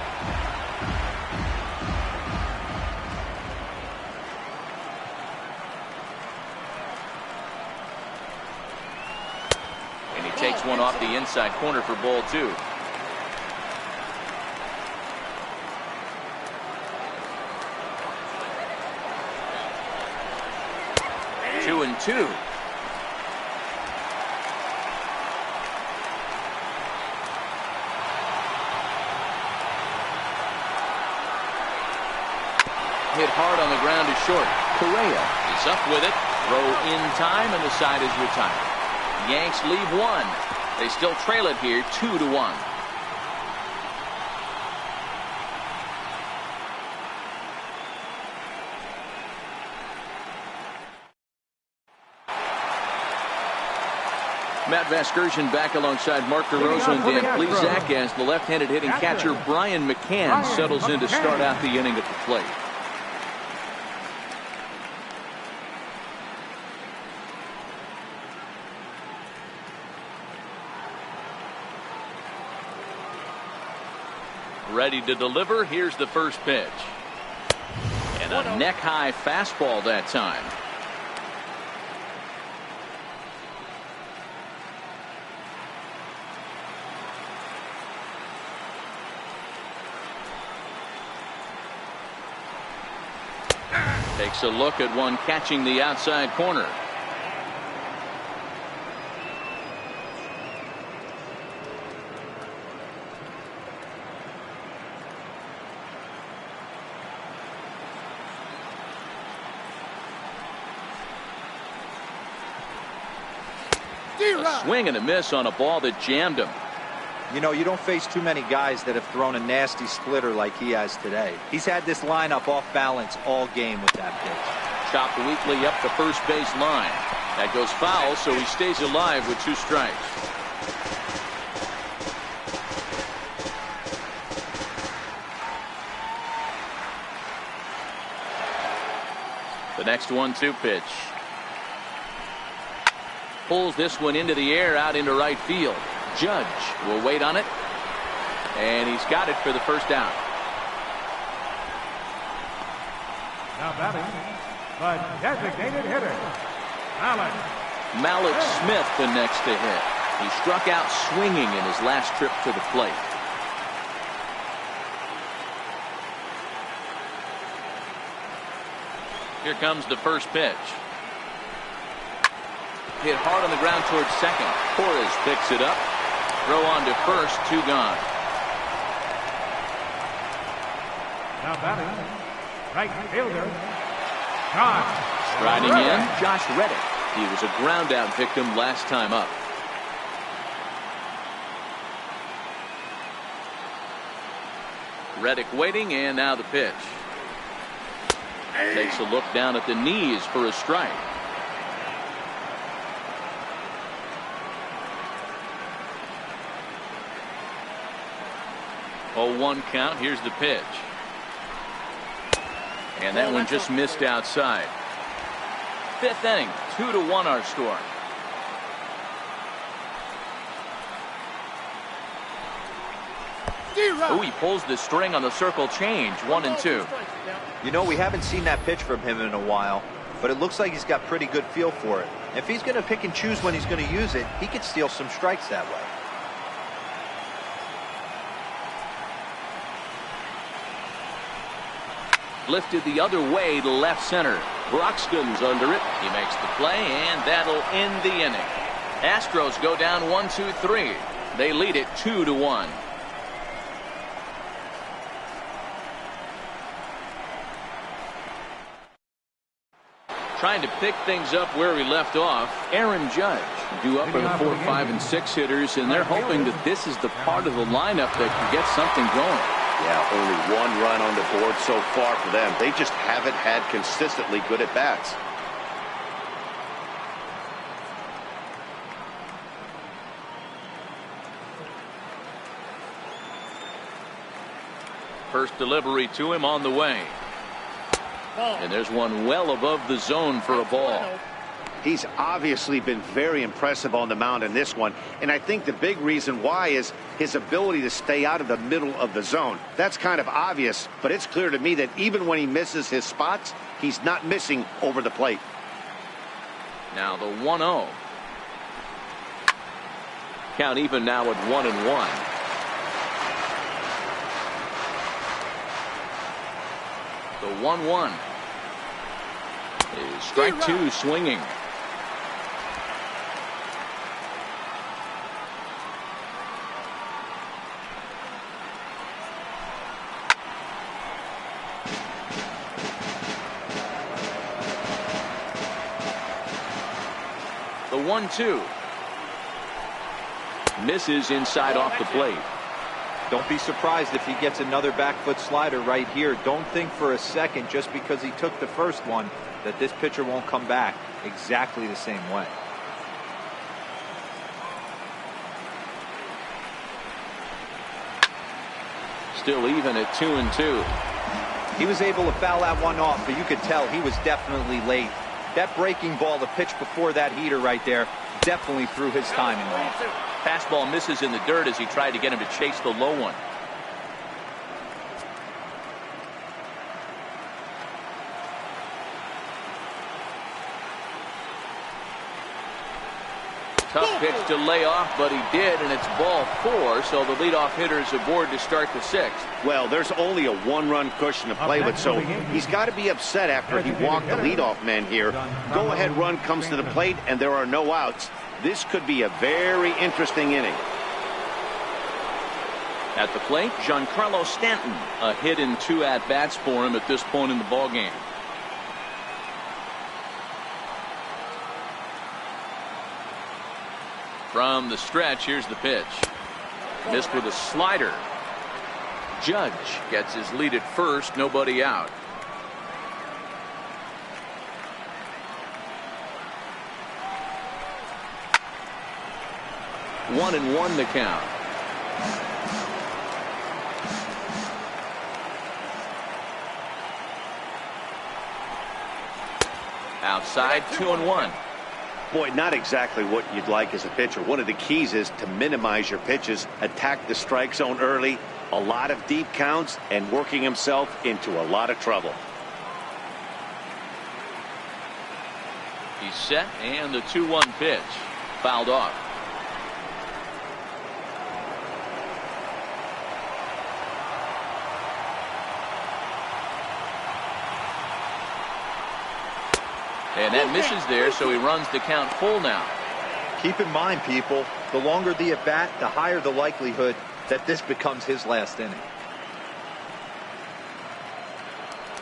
And he takes one off the inside corner for ball 2. 2. Hit hard on the ground is short. Correa is up with it. Throw in time, and the side is retired. Yanks leave 1. They still trail it here 2-1. Matt Vasgersian back alongside Mark DeRosa and Dan Plesac as the left-handed hitting catcher Brian McCann settles in to start out the inning at the plate. Ready to deliver. Here's the first pitch. And a neck-high fastball that time. Takes a look at one catching the outside corner. A swing and a miss on a ball that jammed him. You know, you don't face too many guys that have thrown a nasty splitter like he has today. He's had this lineup off balance all game with that pitch. Chopped weakly up the first base line. That goes foul, so he stays alive with 2 strikes. The next 1-2 pitch. Pulls this one into the air out into right field. Judge will wait on it, and he's got it for the first down. Now batting, the designated hitter, Mallet Smith the next to hit. He struck out swinging in his last trip to the plate. Here comes the first pitch. Hit hard on the ground towards second. Torres picks it up. Throw on to first, 2 gone. now batting, right fielder, Josh. Striding in, Josh Reddick. He was a ground out victim last time up. Reddick waiting, and now the pitch. Takes a look down at the knees for a strike. Oh, 1 count. Here's the pitch. And that one just missed outside. 5th inning, 2-1 our score. Oh, he pulls the string on the circle change. 1-2. You know, we haven't seen that pitch from him in a while, but it looks like he's got pretty good feel for it. If he's going to pick and choose when he's going to use it, he could steal some strikes that way. Lifted the other way to left center. Broxton's under it. He makes the play, and that'll end the inning. Astros go down 1-2-3. They lead it 2-1. Trying to pick things up where we left off. Aaron Judge due up for the 4, 5, and 6 hitters, and they're hoping that this is the part of the lineup that can get something going. Yeah, only 1 run on the board so far for them. They just haven't had consistently good at bats. First delivery to him on the way. And there's one well above the zone for a ball. He's obviously been very impressive on the mound in this one, and I think the big reason why is his ability to stay out of the middle of the zone. That's kind of obvious, but it's clear to me that even when he misses his spots, he's not missing over the plate. Now the 1-0. Count even now at 1-1. The 1-1 is strike 2 swinging. The 1-2. Misses inside off the plate. Don't be surprised if he gets another back foot slider right here. Don't think for a second, just because he took the first one, that this pitcher won't come back exactly the same way. Still even at 2-2. He was able to foul that one off, but you could tell he was definitely late. That breaking ball, the pitch before that heater right there, definitely threw his timing off. Fastball misses in the dirt as he tried to get him to chase the low one. Tough pitch to lay off, but he did, and it's ball 4, so the leadoff hitter is aboard to start the 6th. Well, there's only a one-run cushion to play with, so he's got to be upset after he walked the leadoff man here. Go-ahead run comes to the plate, and there are no outs. This could be a very interesting inning. At the plate, Giancarlo Stanton. A hit in 2 at-bats for him at this point in the ballgame. From the stretch, here's the pitch. Missed with a slider. Judge gets his lead at first, nobody out. One and one the count. Outside, 2-1. Boy, not exactly what you'd like as a pitcher. One of the keys is to minimize your pitches, attack the strike zone early, a lot of deep counts, and working himself into a lot of trouble. He's set, and the 2-1 pitch. Fouled off. And that misses there, so he runs the count full now. Keep in mind, people, the longer the at-bat, the higher the likelihood that this becomes his last inning.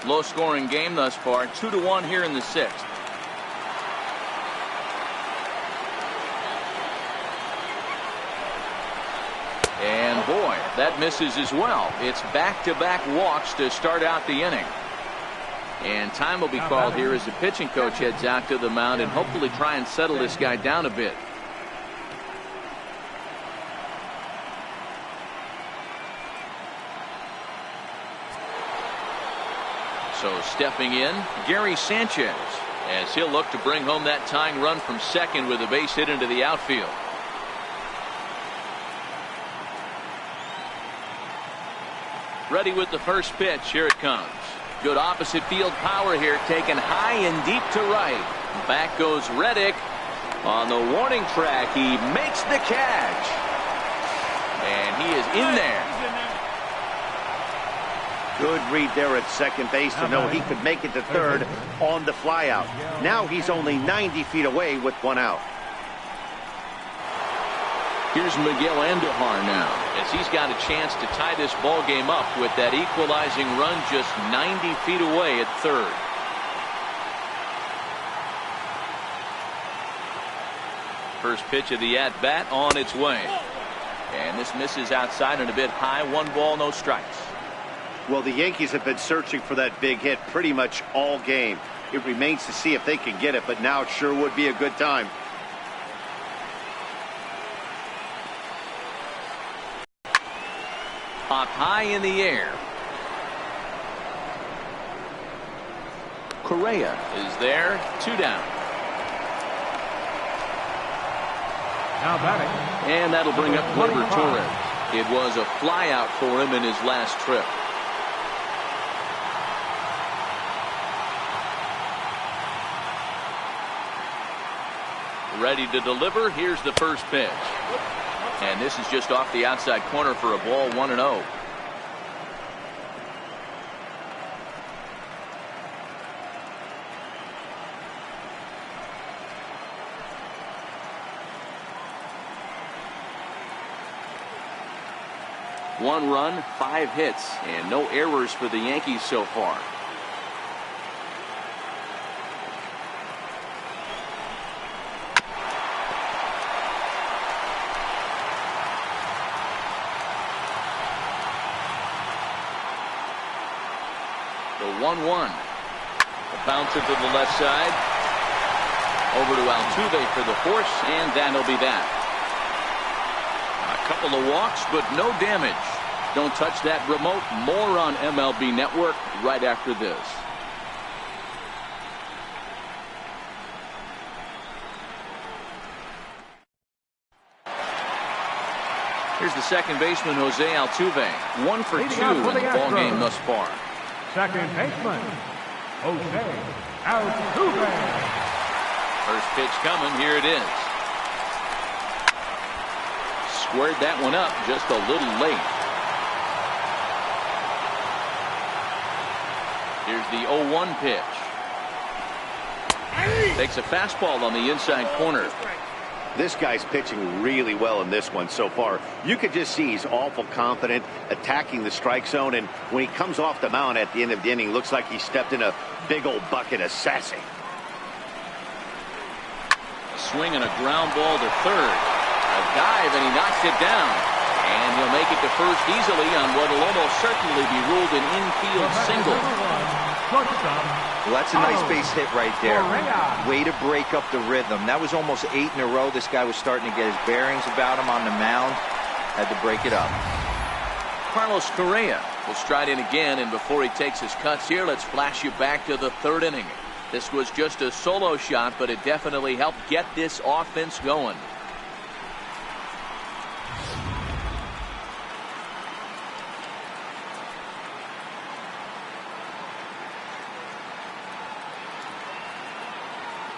Low-scoring game thus far, 2-1 here in the 6th. And boy, that misses as well. It's back-to-back walks to start out the inning. And time will be called here as the pitching coach heads out to the mound and hopefully try and settle this guy down a bit. So stepping in, Gary Sanchez, as he'll look to bring home that tying run from second with a base hit into the outfield. Ready with the first pitch. Here it comes. Good opposite field power here, taken high and deep to right. Back goes Reddick on the warning track. He makes the catch, and he is in there. Good read there at second base to know he could make it to third on the flyout. Now he's only 90 feet away with 1 out. Here's Miguel Andujar now, as he's got a chance to tie this ball game up with that equalizing run just 90 feet away at third. First pitch of the at-bat on its way. And this misses outside and a bit high. 1 ball, no strikes. Well, the Yankees have been searching for that big hit pretty much all game. It remains to see if they can get it, but now it sure would be a good time. Popped high in the air. Correa is there. 2 down. Now batting. And that'll bring up Gleyber Torres. It was a flyout for him in his last trip. Ready to deliver. Here's the first pitch. And this is just off the outside corner for a ball. 1-0. One run, 5 hits, and no errors for the Yankees so far. 1-1. A bouncer to the left side. Over to Altuve for the force, and that'll be that. A couple of walks, but no damage. Don't touch that remote. More on MLB Network right after this. Here's the second baseman, Jose Altuve. 1 for 2 in the ball game thus far. Second baseman, Jose Altuve. First pitch coming. Here it is. Squared that one up just a little late. Here's the 0-1 pitch. Takes a fastball on the inside corner. This guy's pitching really well in this one so far. You could just see he's awful confident, attacking the strike zone, and when he comes off the mound at the end of the inning, looks like he stepped in a big old bucket of sassy. Swing and a ground ball to third. A dive, and he knocks it down. And he'll make it to first easily on what will almost certainly be ruled an infield single. Well, that's a nice base hit right there. Way to break up the rhythm. That was almost 8 in a row. This guy was starting to get his bearings about him on the mound. Had to break it up. Carlos Correa will stride in again, and before he takes his cuts here, let's flash you back to the third inning. This was just a solo shot, but it definitely helped get this offense going.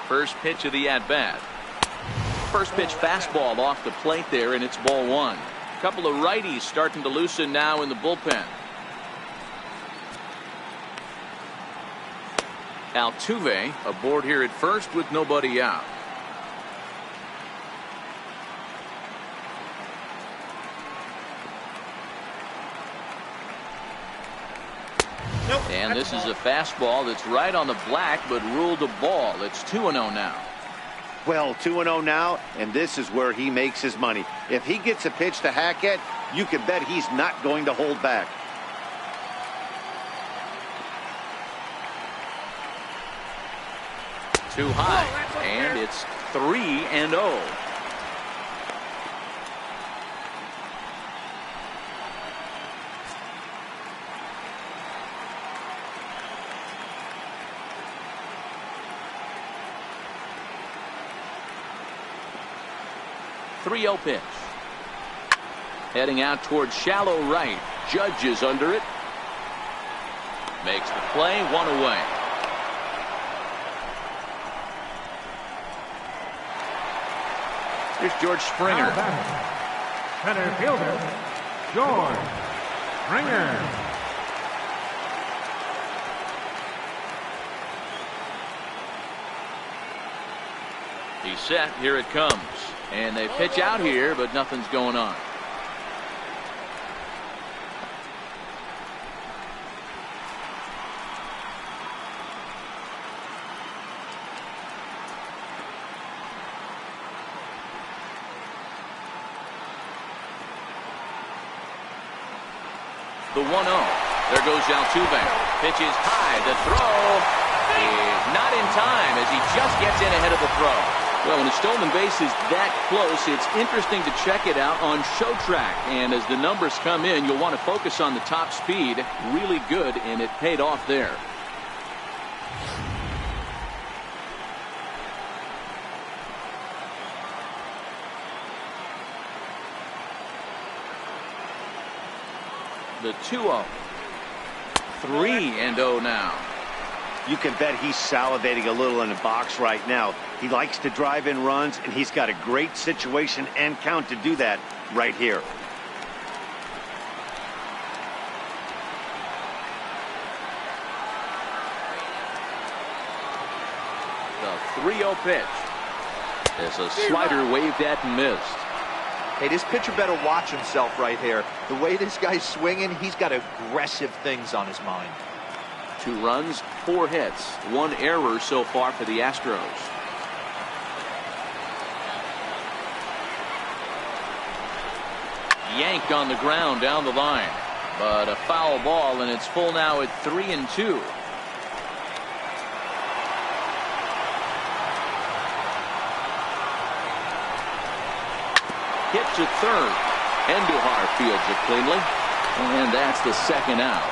First pitch of the at-bat. First pitch fastball off the plate there, and it's ball 1. A couple of righties starting to loosen now in the bullpen. Altuve aboard here at first with nobody out. And this is a fastball that's right on the black, but ruled a ball. It's 2-0 now. Well, 2-0 now, and this is where he makes his money. If he gets a pitch to hack at, you can bet he's not going to hold back. Too high, and it's 3-0. Pitch. Heading out towards shallow right. Judge is under it. Makes the play, 1 away. Here's George Springer. Center fielder, George Springer. He's set. Here it comes. And they pitch out here, but nothing's going on. The 1-0. There goes Altuve. Pitches high. The throw is not in time as he just gets in ahead of the throw. Well, when a stolen base is that close, it's interesting to check it out on show track. And as the numbers come in, you'll want to focus on the top speed. Really good, and it paid off there. The 2-0. 3-0 now. You can bet he's salivating a little in the box right now. He likes to drive in runs, and he's got a great situation and count to do that right here. The 3-0 pitch. As a slider waved at and missed. Hey, this pitcher better watch himself right here. The way this guy's swinging, he's got aggressive things on his mind. 2 runs, 4 hits, 1 error so far for the Astros. Yanked on the ground down the line, but a foul ball, and it's full now at 3-2. hit to third. Andujar fields it cleanly. And that's the second out.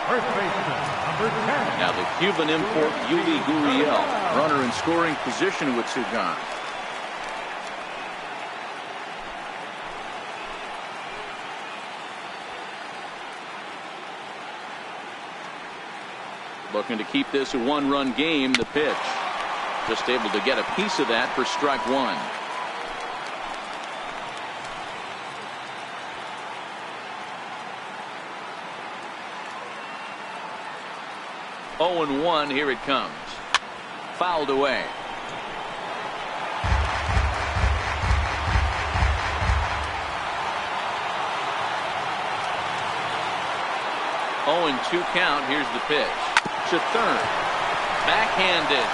First baseman, number 10. Now the Cuban import Yuli Gurriel, runner in scoring position with two gone. Looking to keep this a one-run game. The pitch. Just able to get a piece of that for strike one. Oh and 1. Here it comes. Fouled away. Oh and 2 count. Here's the pitch. To third. Backhanded.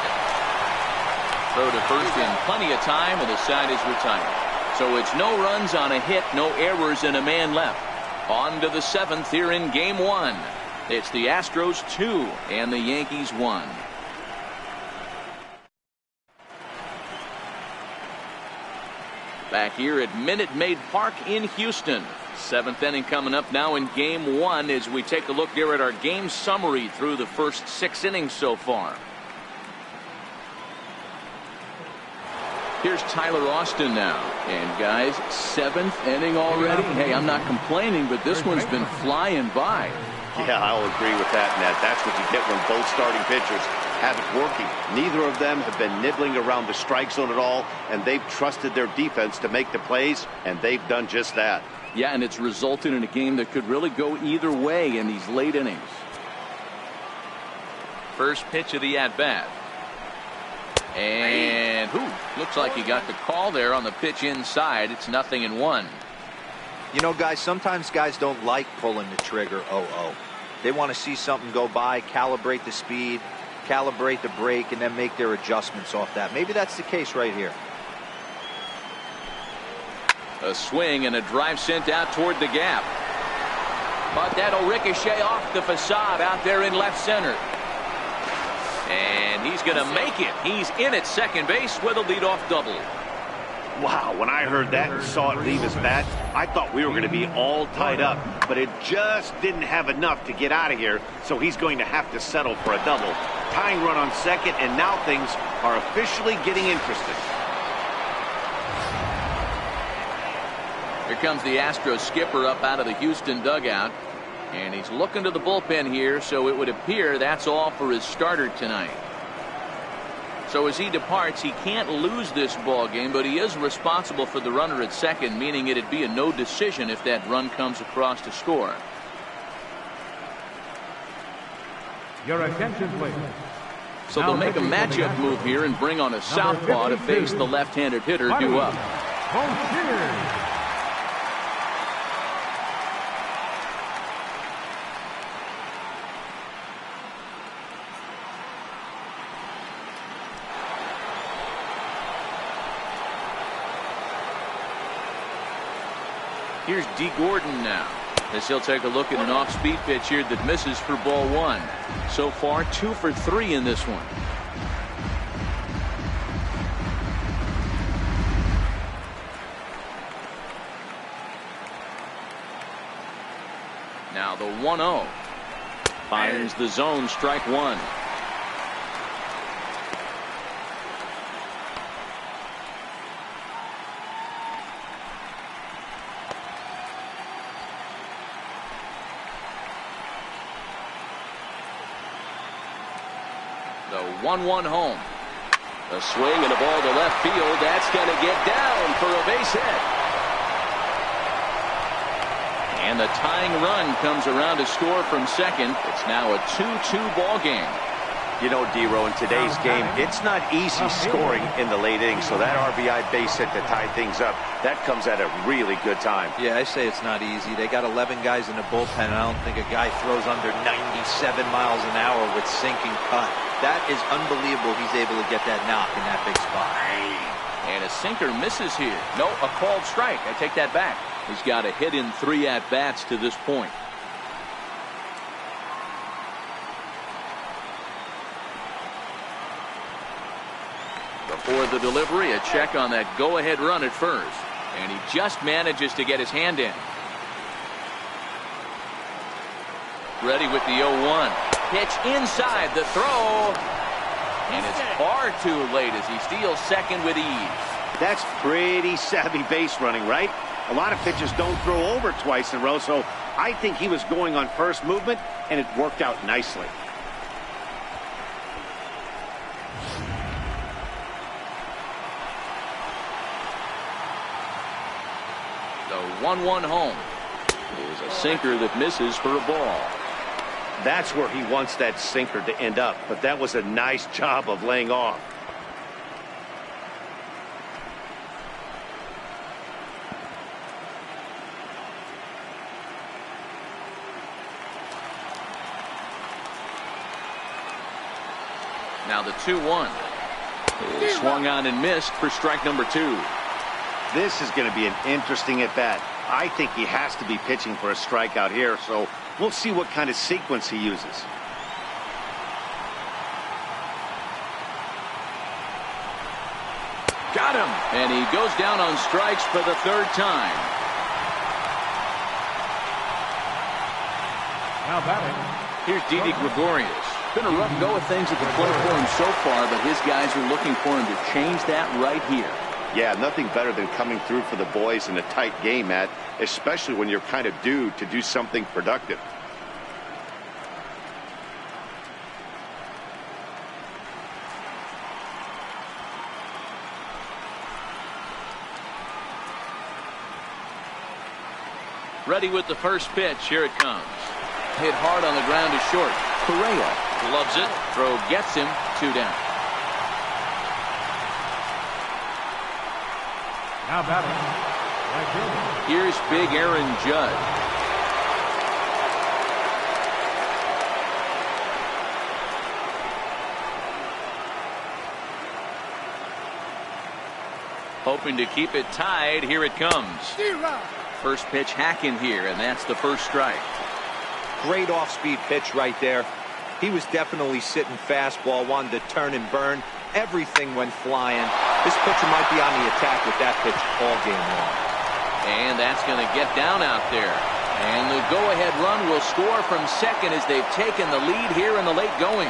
Throw to first in plenty of time, and the side is retired. So it's no runs on a hit, no errors, and a man left. On to the 7th here in game 1. It's the Astros 2 and the Yankees 1. Back here at Minute Maid Park in Houston. 7th inning coming up now in game 1 as we take a look here at our game summary through the first 6 innings so far. Here's Tyler Austin now. And guys, 7th inning already. Hey, I'm not complaining, but this one's been flying by. Yeah, I'll agree with that, Ned. That's what you get when both starting pitchers have it working. Neither of them have been nibbling around the strike zone at all, and they've trusted their defense to make the plays, and they've done just that. Yeah, and it's resulted in a game that could really go either way in these late innings. First pitch of the at-bat. And looks like he got the call there on the pitch inside. It's 0-1. You know, guys, sometimes guys don't like pulling the trigger 0-0. They want to see something go by, calibrate the speed, calibrate the brake, and then make their adjustments off that. Maybe that's the case right here. A swing and a drive sent out toward the gap. But that'll ricochet off the facade out there in left center. And he's going to make it. He's in at second base with a leadoff double. Wow, when I heard that and saw it leave his bat, I thought we were going to be all tied up, but it just didn't have enough to get out of here, so he's going to have to settle for a double. Tying run on second, and now things are officially getting interesting. Here comes the Astros skipper up out of the Houston dugout, and he's looking to the bullpen here, so it would appear that's all for his starter tonight. So as he departs, he can't lose this ball game, but he is responsible for the runner at second, meaning it'd be a no decision if that run comes across to score. Your attention, please. So they'll make a matchup move here and bring on a southpaw to face the left-handed hitter due up. Here's D. Gordon now, as he'll take a look at an off-speed pitch here that misses for ball one. So far, 2 for 3 in this one. Now the 1-0. Finds the zone, strike one. The 1-1 home. A swing and a ball to left field. That's going to get down for a base hit. And the tying run comes around to score from second. It's now a 2-2 ball game. You know, D-Row, in today's game, it's not easy scoring in the late innings, so that RBI base hit to tie things up, that comes at a really good time. Yeah, I say it's not easy. They got 11 guys in the bullpen, and I don't think a guy throws under 97 miles an hour with sinking cut. That is unbelievable he's able to get that knock in that big spot. And a sinker misses here. No, a called strike. I take that back. He's got a hit in 3 at-bats to this point. Before the delivery, a check on that go-ahead run at first. And he just manages to get his hand in. Ready with the 0-1. Pitch inside the throw. And it's far too late as he steals second with ease. That's pretty savvy base running, right? A lot of pitchers don't throw over twice in a row, so I think he was going on first movement, and it worked out nicely. The 1-1 home is a sinker that misses for a ball. That's where he wants that sinker to end up, but that was a nice job of laying off. Now the 2-1 is swung on and missed for strike number 2. This is going to be an interesting at-bat. I think he has to be pitching for a strikeout here, so we'll see what kind of sequence he uses. Got him! And he goes down on strikes for the third time. Now batting. Here's Didi Gregorius. Been a rough go of things at the plate for him so far, but his guys are looking for him to change that right here. Yeah, nothing better than coming through for the boys in a tight game, Matt, especially when you're kind of due to do something productive. Ready with the first pitch. Here it comes. Hit hard on the ground to short. Correa loves it. Throw gets him. 2 down. Now batting. Right fielder. Here's big Aaron Judge. Hoping to keep it tied. Here it comes. First pitch hacking here, and that's the first strike. Great off-speed pitch right there. He was definitely sitting fastball, wanted to turn and burn. Everything went flying. This pitcher might be on the attack with that pitch all game long. And that's going to get down out there. And the go-ahead run will score from second as they've taken the lead here in the late going.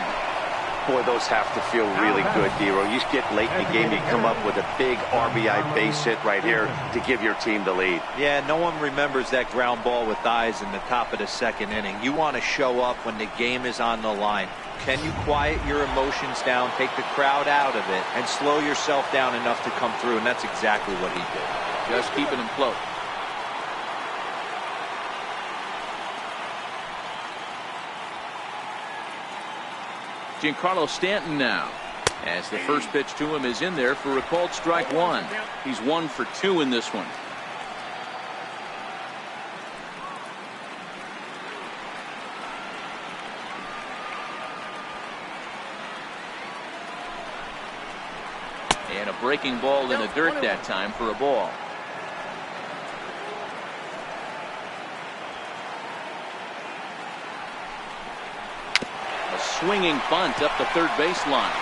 Boy, those have to feel really good, Dero. You get late in the game, you come up with a big RBI base hit right here to give your team the lead. Yeah, no one remembers that ground ball with eyes in the top of the second inning. You want to show up when the game is on the line. Can you quiet your emotions down, take the crowd out of it, and slow yourself down enough to come through? And that's exactly what he did. Just keeping him float. Giancarlo Stanton now, as the first pitch to him is in there for a called strike 1. He's 1 for 2 in this one. And a breaking ball in the dirt that time for a ball. Swinging bunt up the third baseline.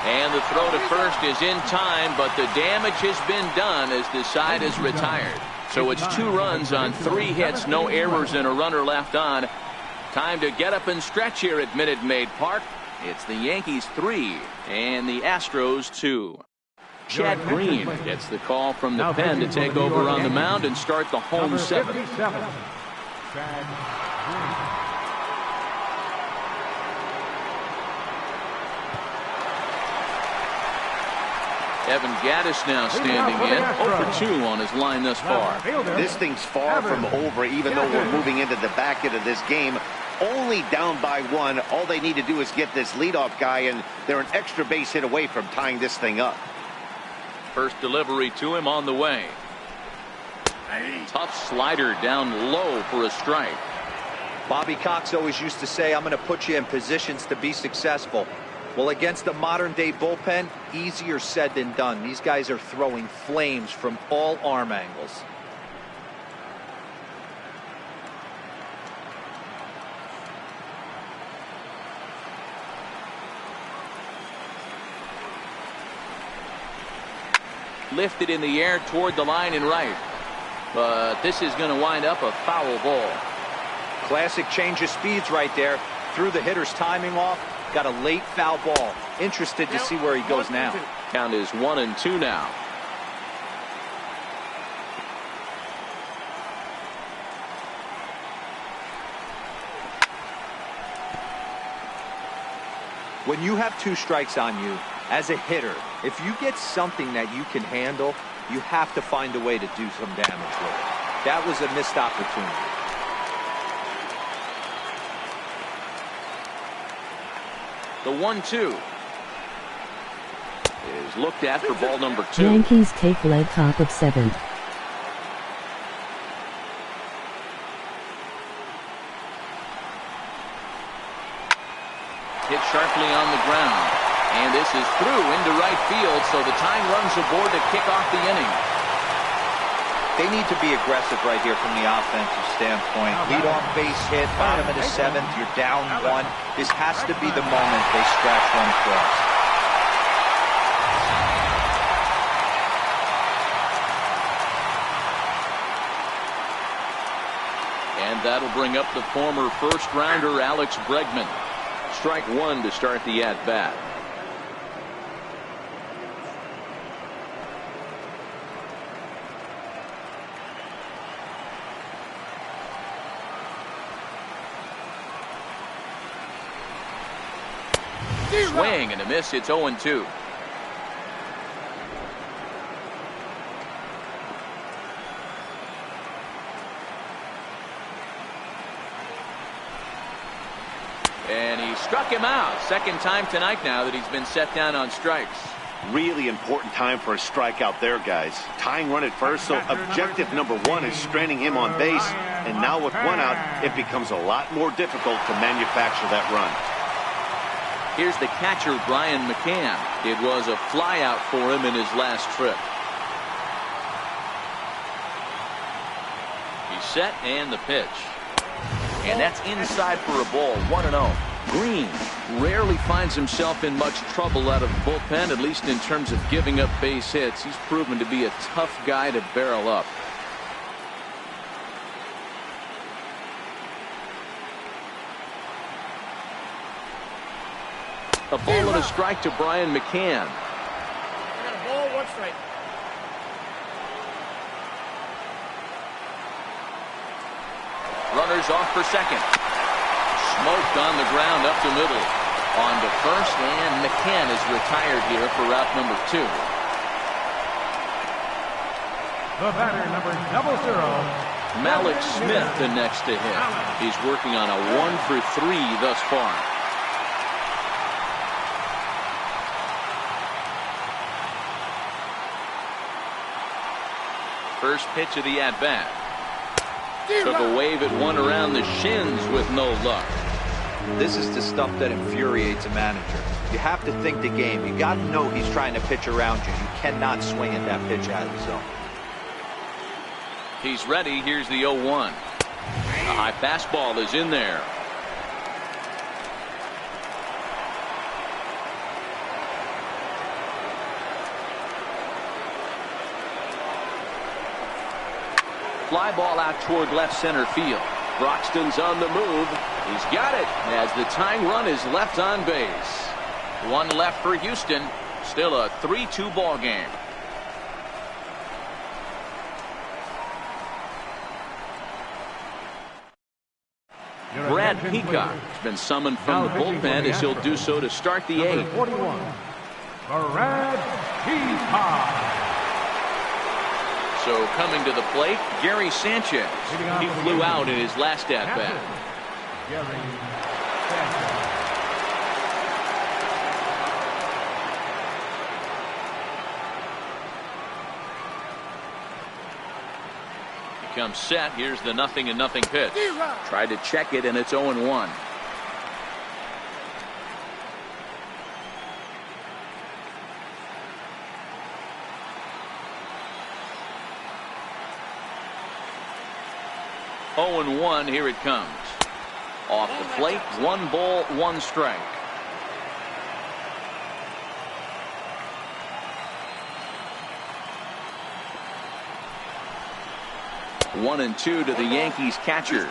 And the throw to first is in time, but the damage has been done as the side is retired. So it's 2 runs on 3 hits, no errors, and a runner left on. Time to get up and stretch here at Minute Maid Park. It's the Yankees 3 and the Astros 2. Chad Green gets the call from the pen to take over on the mound and start the home 7th. Chad Green. Evan Gaddis now standing in. 0 for 2 on his line thus far. This thing's far from over, even though we're moving into the back end of this game. Only down by 1. All they need to do is get this leadoff guy, and they're an extra base hit away from tying this thing up. First delivery to him on the way. Tough slider down low for a strike. Bobby Cox always used to say, I'm going to put you in positions to be successful. Well, against a modern-day bullpen, easier said than done. These guys are throwing flames from all arm angles. lifted in the air toward the line and right. But this is going to wind up a foul ball. Classic change of speeds right there. Threw the hitter's timing off. Got a late foul ball. Interested to see where he goes now. Count is 1-2 now. When you have 2 strikes on you, as a hitter, if you get something that you can handle, you have to find a way to do some damage with it. That was a missed opportunity. The 1-2 is looked at for ball number 2. Yankees take lead top of 7th. Hit sharply on the ground. And this is through into right field, so the tying runs aboard to kick off the inning. They need to be aggressive right here from the offensive standpoint. Lead off base hit, bottom of the 7th, you're down 1. This has to be the moment they scratch one across. And that'll bring up the former first-rounder Alex Bregman. Strike 1 to start the at-bat. Swing and a miss. It's 0-2. And he struck him out. Second time tonight now that he's been set down on strikes. Really important time for a strikeout there, guys. Tying run at first, so objective number 1 is straining him on base. And now with 1 out, it becomes a lot more difficult to manufacture that run. Here's the catcher, Brian McCann. It was a flyout for him in his last trip. He's set and the pitch. And that's inside for a ball, 1-0. Green rarely finds himself in much trouble out of the bullpen, at least in terms of giving up base hits. He's proven to be a tough guy to barrel up. A ball and a strike to Brian McCann. I got a ball, 1 strike. Runners off for second. Smoked on the ground up to middle. On to first, and McCann is retired here for route number 2. The batter, number 00. Malik Smith the next to hit. He's working on a 1 for 3 thus far. First pitch of the at-bat. Took a wave at one around the shins with no luck. This is the stuff that infuriates a manager. You have to think the game. You got to know he's trying to pitch around you. You cannot swing at that pitch out of the zone. He's ready. Here's the 0-1. A high fastball is in there. Fly ball out toward left center field. Broxton's on the move. He's got it as the tying run is left on base. 1 left for Houston. Still a 3-2 ball game. Brad Peacock has been summoned from the bullpen as he'll do so to start the 8th. 41. Brad Peacock. So coming to the plate, Gary Sanchez. He flew out in his last at-bat. Gary Sanchez. He comes set. Here's the 0-0 pitch. Tried to check it, and it's 0-1. Here it comes. Off the plate, 1 ball, 1 strike. 1-2 to the Yankees catcher.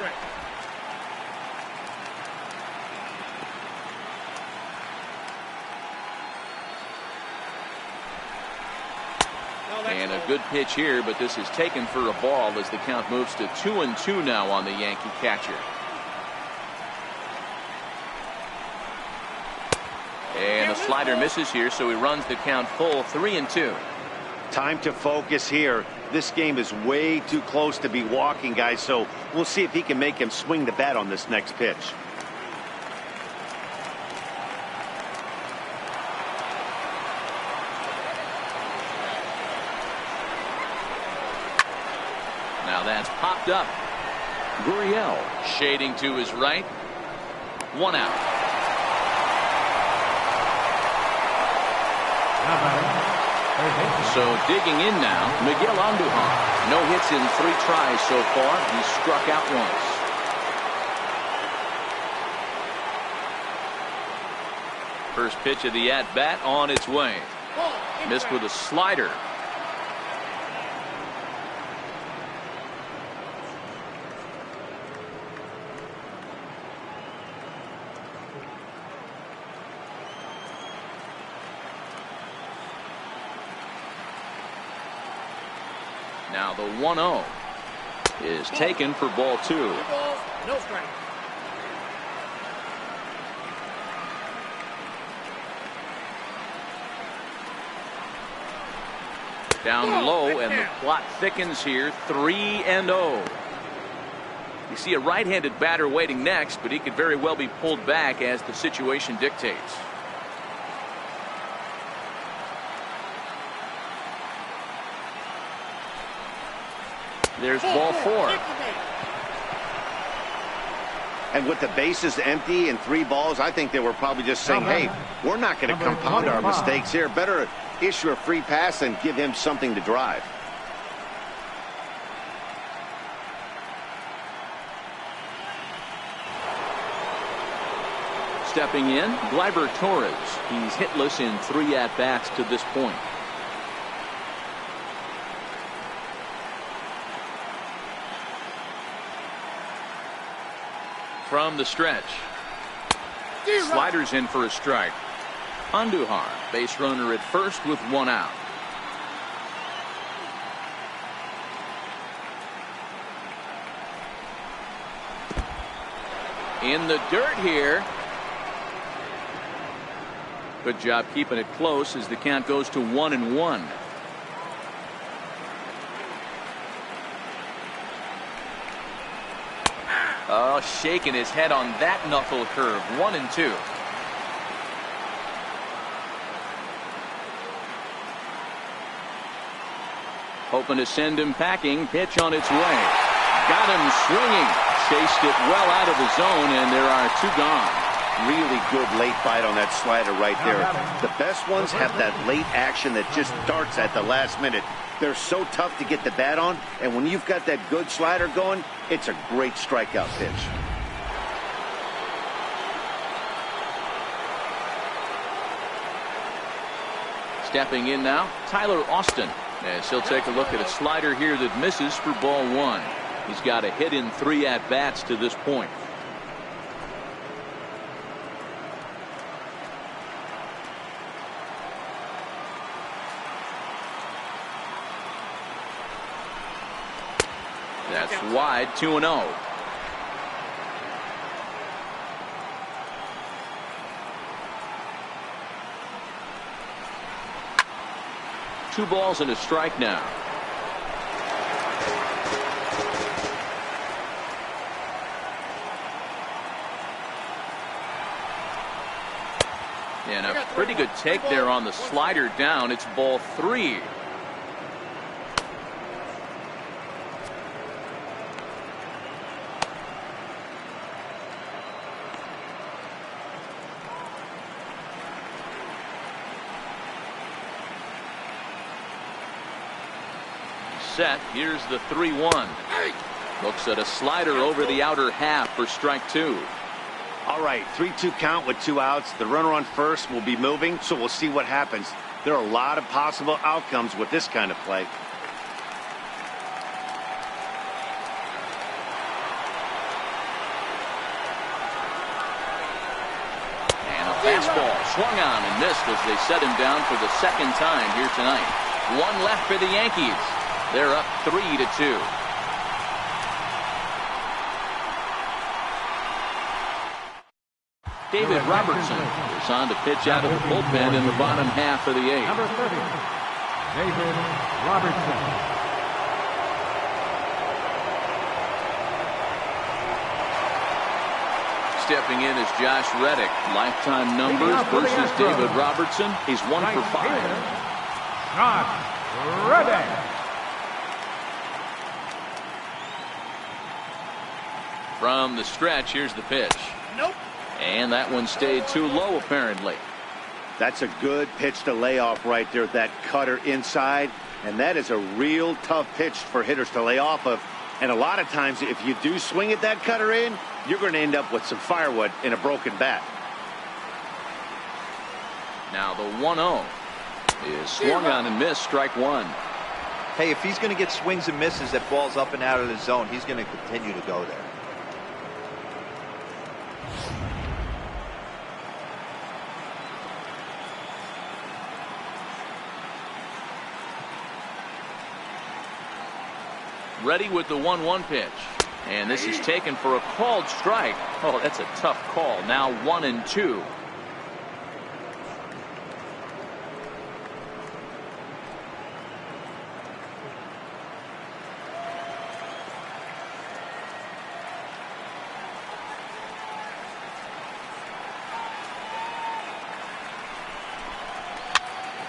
And a good pitch here, but this is taken for a ball as the count moves to 2-2 now on the Yankee catcher. And the slider misses here, so he runs the count full 3-2. Time to focus here. This game is way too close to be walking, guys, so we'll see if he can make him swing the bat on this next pitch. Now that's popped up. Gurriel shading to his right. 1 out. So digging in now, Miguel Andujar. No hits in 3 tries so far. He's struck out once. First pitch of the at-bat on its way. Missed with a slider. Now the 1-0 is taken for ball 2. 2 balls, no strike. Down low, and the plot thickens here. 3-0. You see a right-handed batter waiting next, but he could very well be pulled back as the situation dictates. There's ball 4. And with the bases empty and 3 balls, I think they were probably just saying, hey, we're not going to compound our mistakes here. Better issue a free pass and give him something to drive. Stepping in, Gleyber Torres. He's hitless in 3 at-bats to this point. From the stretch. Sliders in for a strike. Andujar, base runner at first with 1 out. In the dirt here. Good job keeping it close as the count goes to 1-1. Oh, shaking his head on that knuckle curve. 1-2. Hoping to send him packing. Pitch on its way. Got him swinging. Chased it well out of the zone, and there are 2 gone. Really good late bite on that slider right there. The best ones have that late action that just darts at the last minute. They're so tough to get the bat on, and when you've got that good slider going, it's a great strikeout pitch. Stepping in now, Tyler Austin, as he'll take a look at a slider here that misses for ball 1. He's got a hit in 3 at-bats to this point. That's wide. 2-0. Two balls and a strike now. And a pretty good take there on the slider down. It's ball 3. Set. Here's the 3-1. Looks at a slider over the outer half for strike 2. All right, 3-2 count with 2 outs. The runner on first will be moving, so we'll see what happens. There are a lot of possible outcomes with this kind of play. Fastball swung on and missed as they set him down for the second time here tonight. One left for the Yankees. They're up 3-2. David Robertson is on to pitch out of the bullpen in the bottom half of the eighth. Number 30, David Robertson. Stepping in is Josh Reddick. Lifetime numbers versus David Robertson. He's 1 for 5. Josh Reddick. From the stretch, here's the pitch. Nope. And that one stayed too low, apparently. That's a good pitch to lay off right there. That cutter inside. And that is a real tough pitch for hitters to lay off of. And a lot of times, if you do swing at that cutter in, you're going to end up with some firewood in a broken bat. Now the 1-0 is swung on and missed, strike one. Hey, if he's going to get swings and misses at balls up and out of the zone, he's going to continue to go there. Ready with the 1-1 pitch. And this is taken for a called strike. Oh, that's a tough call. Now 1-2.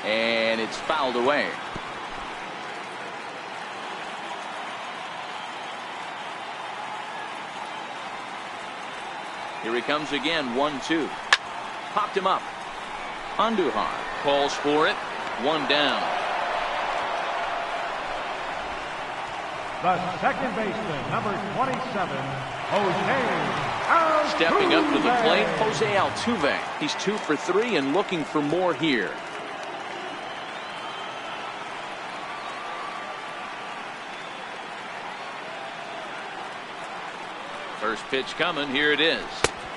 And it's fouled away. Here he comes again, 1-2. Popped him up. Andujar calls for it. One down. The second baseman, number 27, Jose Altuve. Stepping up to the plate, Jose Altuve. He's 2 for 3 and looking for more here. First pitch coming. Here it is.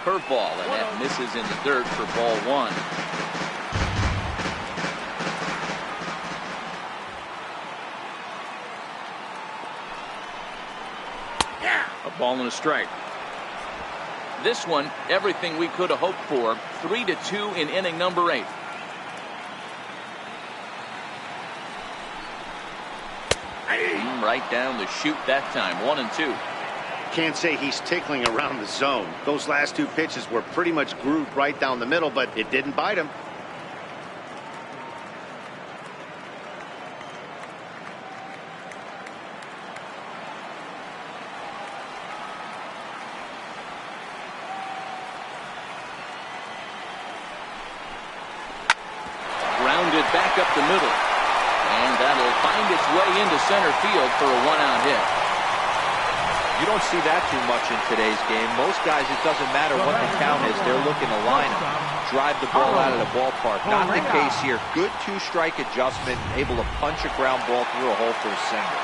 Curveball, and that misses in the dirt for ball one. A ball and a strike. This one, everything we could have hoped for. 3-2 in inning number 8. Right down the chute that time. 1-2. Can't say he's tickling around the zone. Those last two pitches were pretty much grooved right down the middle, but it didn't bite him. Grounded back up the middle. And that'll find its way into center field for a 1-out hit. You don't see that too much in today's game. Most guys, it doesn't matter what the count is. They're looking to line them, drive the ball out of the ballpark. Not the case here. Good two-strike adjustment, able to punch a ground ball through a hole for a single.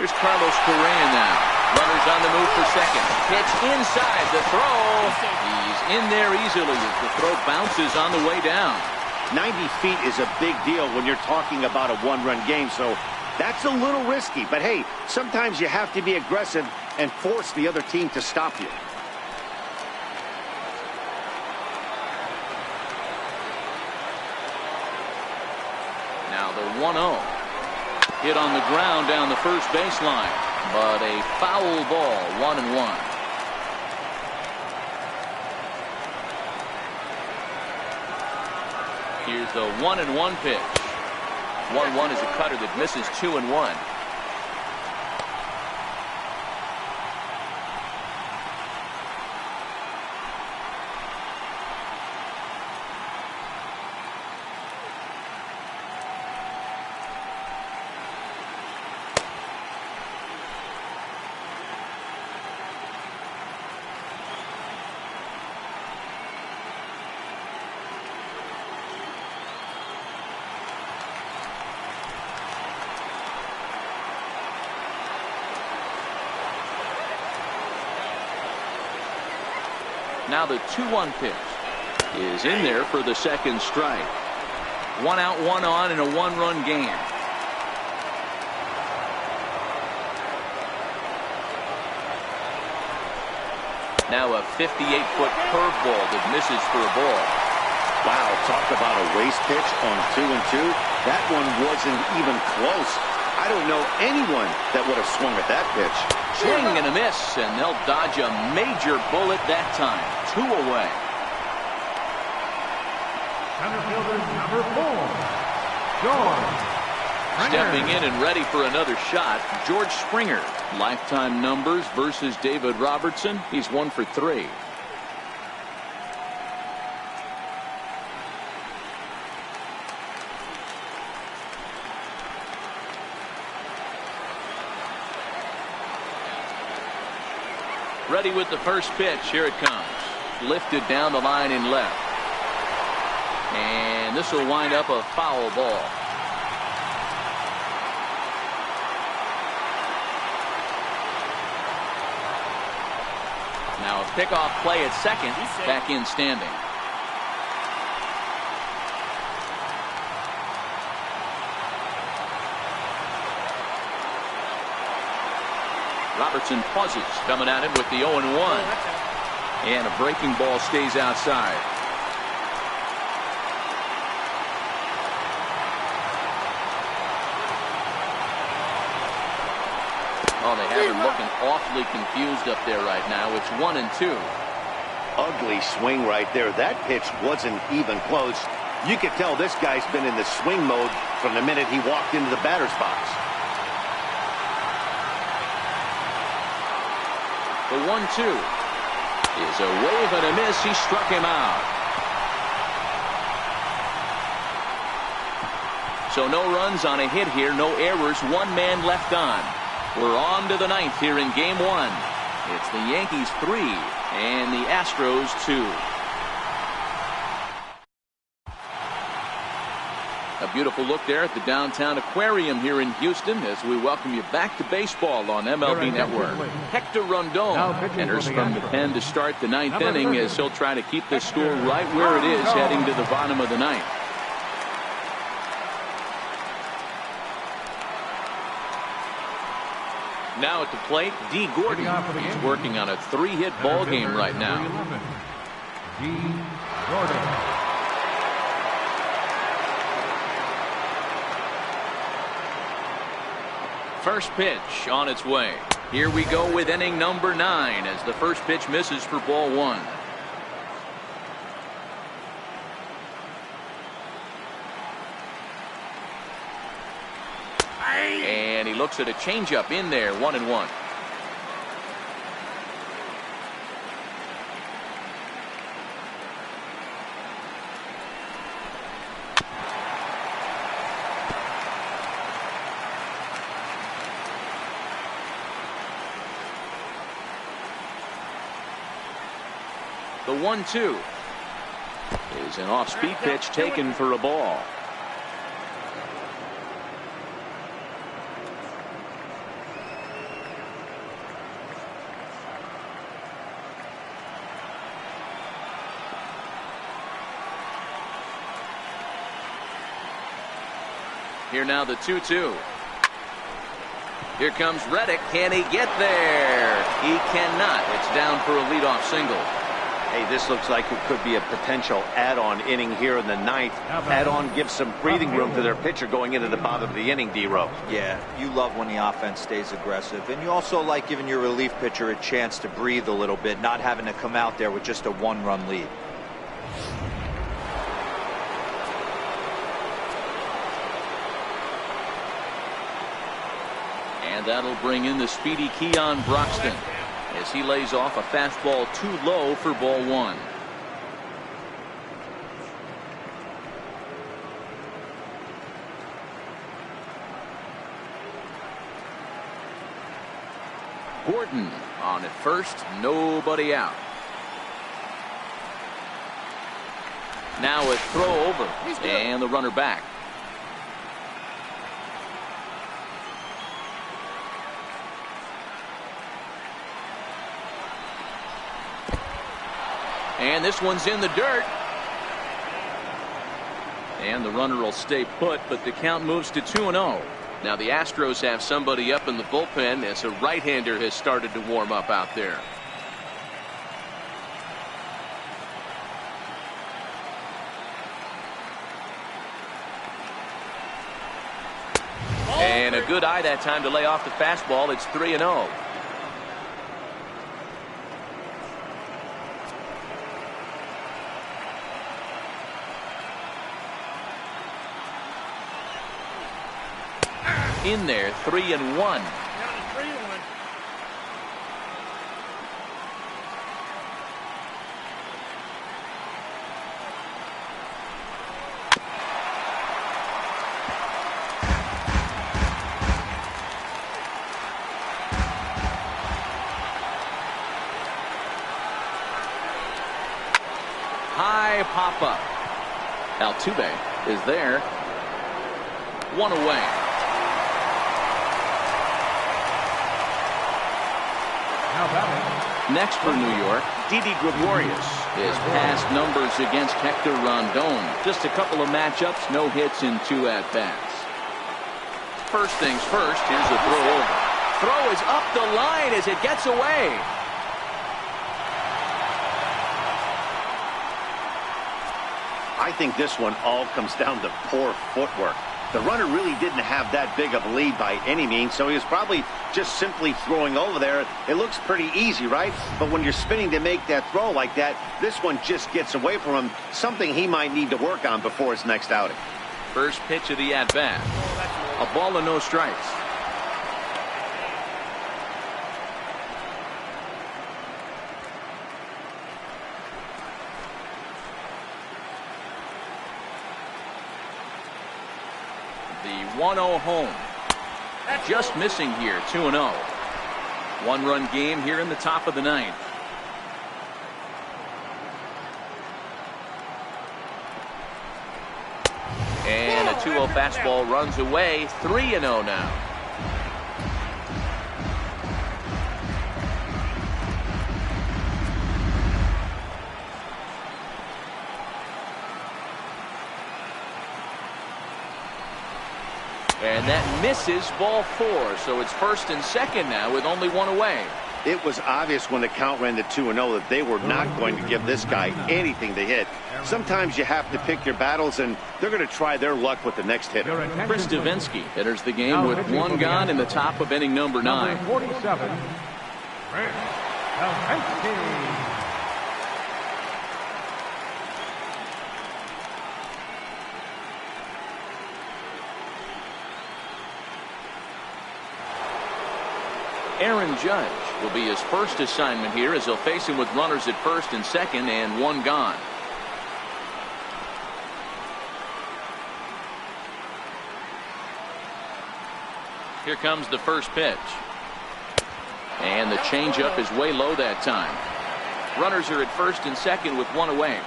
Here's Carlos Correa now. Runners on the move for second. Pitch inside the throw. He's in there easily as the throw bounces on the way down. 90 feet is a big deal when you're talking about a one-run game, so that's a little risky. But hey, sometimes you have to be aggressive and force the other team to stop you. Now the 1-0. Hit on the ground down the first baseline, but a foul ball, 1-1. Here's the 1-1 pitch. 1-1 is a cutter that misses 2-1. Now the 2-1 pitch is in there for the second strike. 1 out, 1 on in a 1-run game. Now a 58-foot curveball that misses for a ball. Wow, talk about a waste pitch on 2-2. That one wasn't even close. I don't know anyone that would have swung at that pitch. Swing and a miss, and they'll dodge a major bullet that time. 2 away. Center fielder number 4, George Springer. Stepping in and ready for another shot, George Springer. Lifetime numbers versus David Robertson. He's 1 for 3. Ready with the first pitch. Here it comes. Lifted down the line in left. And this will wind up a foul ball. Now a pickoff play at second. Back in standing. Robertson pauses, coming at him with the 0-1. And a breaking ball stays outside. Oh, they have him looking awfully confused up there right now. It's 1-2. Ugly swing right there. That pitch wasn't even close. You could tell this guy's been in the swing mode from the minute he walked into the batter's box. The 1-2 is a wave and a miss. He struck him out. So no runs on a hit here, no errors, 1 man left on. We're on to the 9th here in game 1. It's the Yankees 3 and the Astros 2. A beautiful look there at the downtown aquarium here in Houston as we welcome you back to baseball on MLB Network. Hector Rondon enters from the pen to start the 9th inning as he'll try to keep this score right where it is heading to the bottom of the 9th. Now at the plate, D. Gordon. He's working on a 3-hit ball game right now. D. Gordon. First pitch on its way. Here we go with inning number 9 as the first pitch misses for ball 1. And he looks at a changeup in there, 1-1. The 1-2 is an off-speed pitch taken for a ball. Here now the 2-2. Here comes Reddick. Can he get there? He cannot. It's down for a leadoff single. Hey, this looks like it could be a potential add-on inning here in the 9th. Add-on gives some breathing room to their pitcher going into the bottom of the inning, D-Row. Yeah, you love when the offense stays aggressive. And you also like giving your relief pitcher a chance to breathe a little bit, not having to come out there with just a 1-run lead. And that'll bring in the speedy Keon Broxton as he lays off a fastball too low for ball 1. Gordon on at first, nobody out. Now a throw over and the runner back. And this one's in the dirt. And the runner will stay put, but the count moves to 2-0. Now the Astros have somebody up in the bullpen as a right-hander has started to warm up out there. And a good eye that time to lay off the fastball. It's 3-0. In there, 3-1. High pop-up. Altuve is there. One away. Next for New York, diddy71817's is past numbers against Hector Rondon. Just a couple of matchups, no hits in 2 at-bats. First things first, here's a throw over. Throw is up the line as it gets away. I think this one all comes down to poor footwork. The runner really didn't have that big of a lead by any means, so he was probably just simply throwing over there. It looks pretty easy, right? But when you're spinning to make that throw like that, this one just gets away from him, something he might need to work on before his next outing. First pitch of the at-bat. A ball and no strikes. The 1-0 home. Just missing here, 2-0. One-run game here in the top of the 9th. And a 2-0 fastball runs away, 3-0 now. And that misses, ball 4. So it's first and second now with only one away. It was obvious when the count ran to 2-0 that they were not going to give this guy anything to hit. Sometimes you have to pick your battles, and they're going to try their luck with the next hitter. Chris Davinsky enters the game with one gone in the top of inning number 9. Number 47, Chris Davinsky. Aaron Judge will be his first assignment here as he'll face him with runners at first and second and one gone. Here comes the first pitch. And the changeup is way low that time. Runners are at first and second with one away.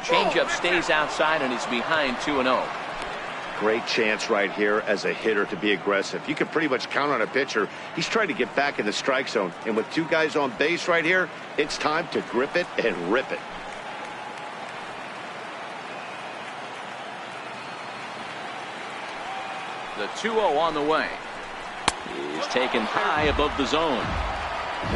Changeup stays outside and he's behind 2-0. Great chance right here as a hitter to be aggressive. You can pretty much count on a pitcher. He's trying to get back in the strike zone. And with 2 guys on base right here, it's time to grip it and rip it. The 2-0 on the way. He's taken high above the zone.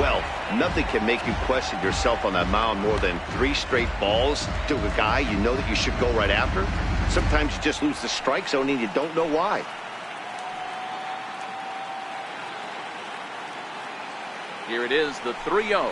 Well, nothing can make you question yourself on that mound more than 3 straight balls to a guy you know that you should go right after. Sometimes you just lose the strike zone and you don't know why. Here it is, the 3-0.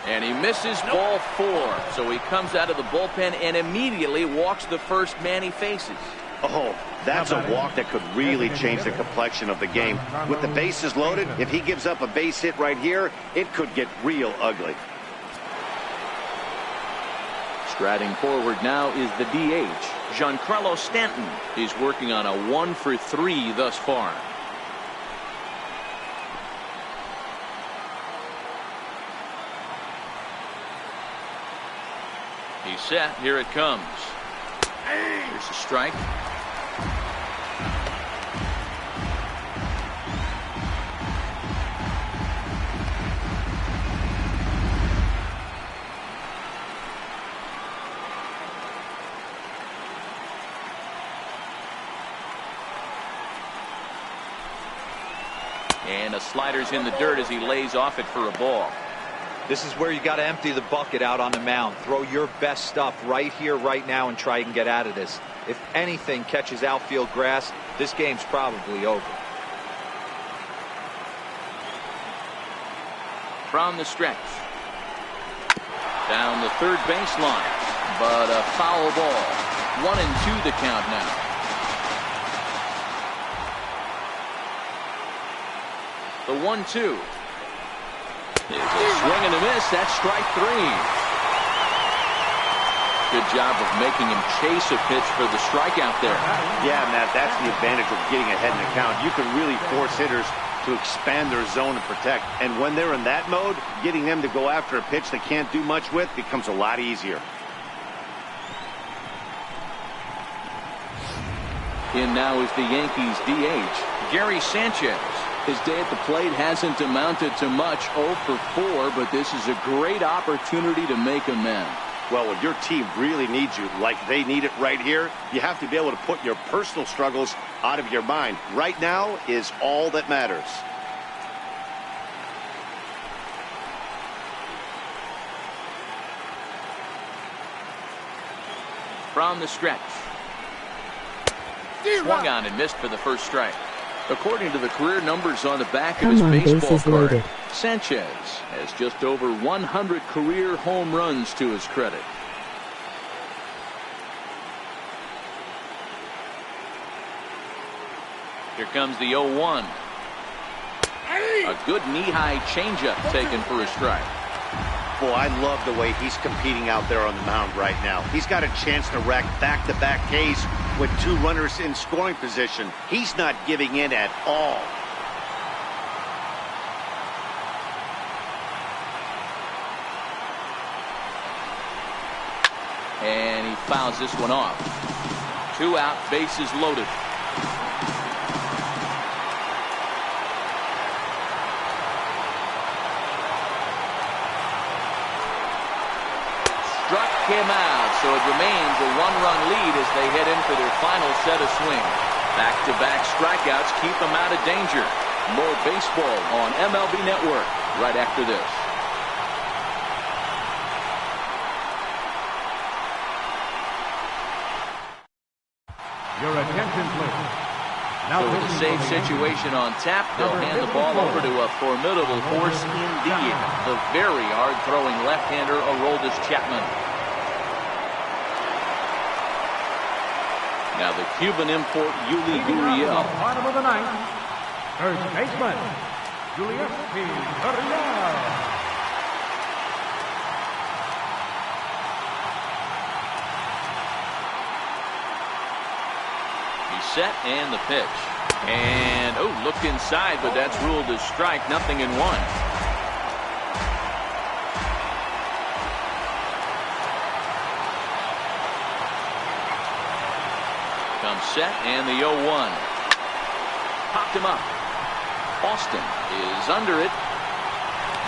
And he misses ball 4. So he comes out of the bullpen and immediately walks the first man he faces. Oh, that's a walk that could really change the complexion of the game. With the bases loaded, if he gives up a base hit right here, it could get real ugly. Striding forward now is the DH, Giancarlo Stanton. He's working on a 1-for-3 thus far. He's set. Here it comes. Here's a strike. And a slider's in the dirt as he lays off it for a ball. This is where you got to empty the bucket out on the mound. Throw your best stuff right here, right now, and try and get out of this. If anything catches outfield grass, this game's probably over. From the stretch. Down the third baseline. But a foul ball. 1-2 the count now. The 1-2. It's a swing and a miss. That's strike 3. Good job of making him chase a pitch for the strikeout there. Yeah, Matt, that's the advantage of getting ahead in the count. You can really force hitters to expand their zone and protect. And when they're in that mode, getting them to go after a pitch they can't do much with becomes a lot easier. In now is the Yankees DH, Gary Sanchez. His day at the plate hasn't amounted to much, 0 for 4, but this is a great opportunity to make amends. Well, when your team really needs you, like they need it right here, you have to be able to put your personal struggles out of your mind. Right now is all that matters. From the stretch. Swung on and missed for the first strike. According to the career numbers on the back of his baseball card, Sanchez has just over 100 career home runs to his credit. Here comes the 0-1. A good knee-high changeup taken for a strike. Boy, I love the way he's competing out there on the mound right now. He's got a chance to rack back-to-back Ks with 2 runners in scoring position. He's not giving in at all. And he fouls this one off. 2 out, bases loaded. Struck him out, so it remains a 1-run lead as they head in for their final set of swings. Back-to-back strikeouts keep them out of danger. More baseball on MLB Network right after this. Your attention, please. Now so with a save situation on tap, they'll hand the ball over to a formidable force indeed. The very hard-throwing left-hander, Aroldis Chapman. Now the Cuban import, Yuli Gurriel. Bottom of the 9th, first baseman, Yuli Gurriel. Set and the pitch. And, looked inside, but that's ruled as strike. 0-1. Comes set and the 0-1. Popped him up. Austin is under it.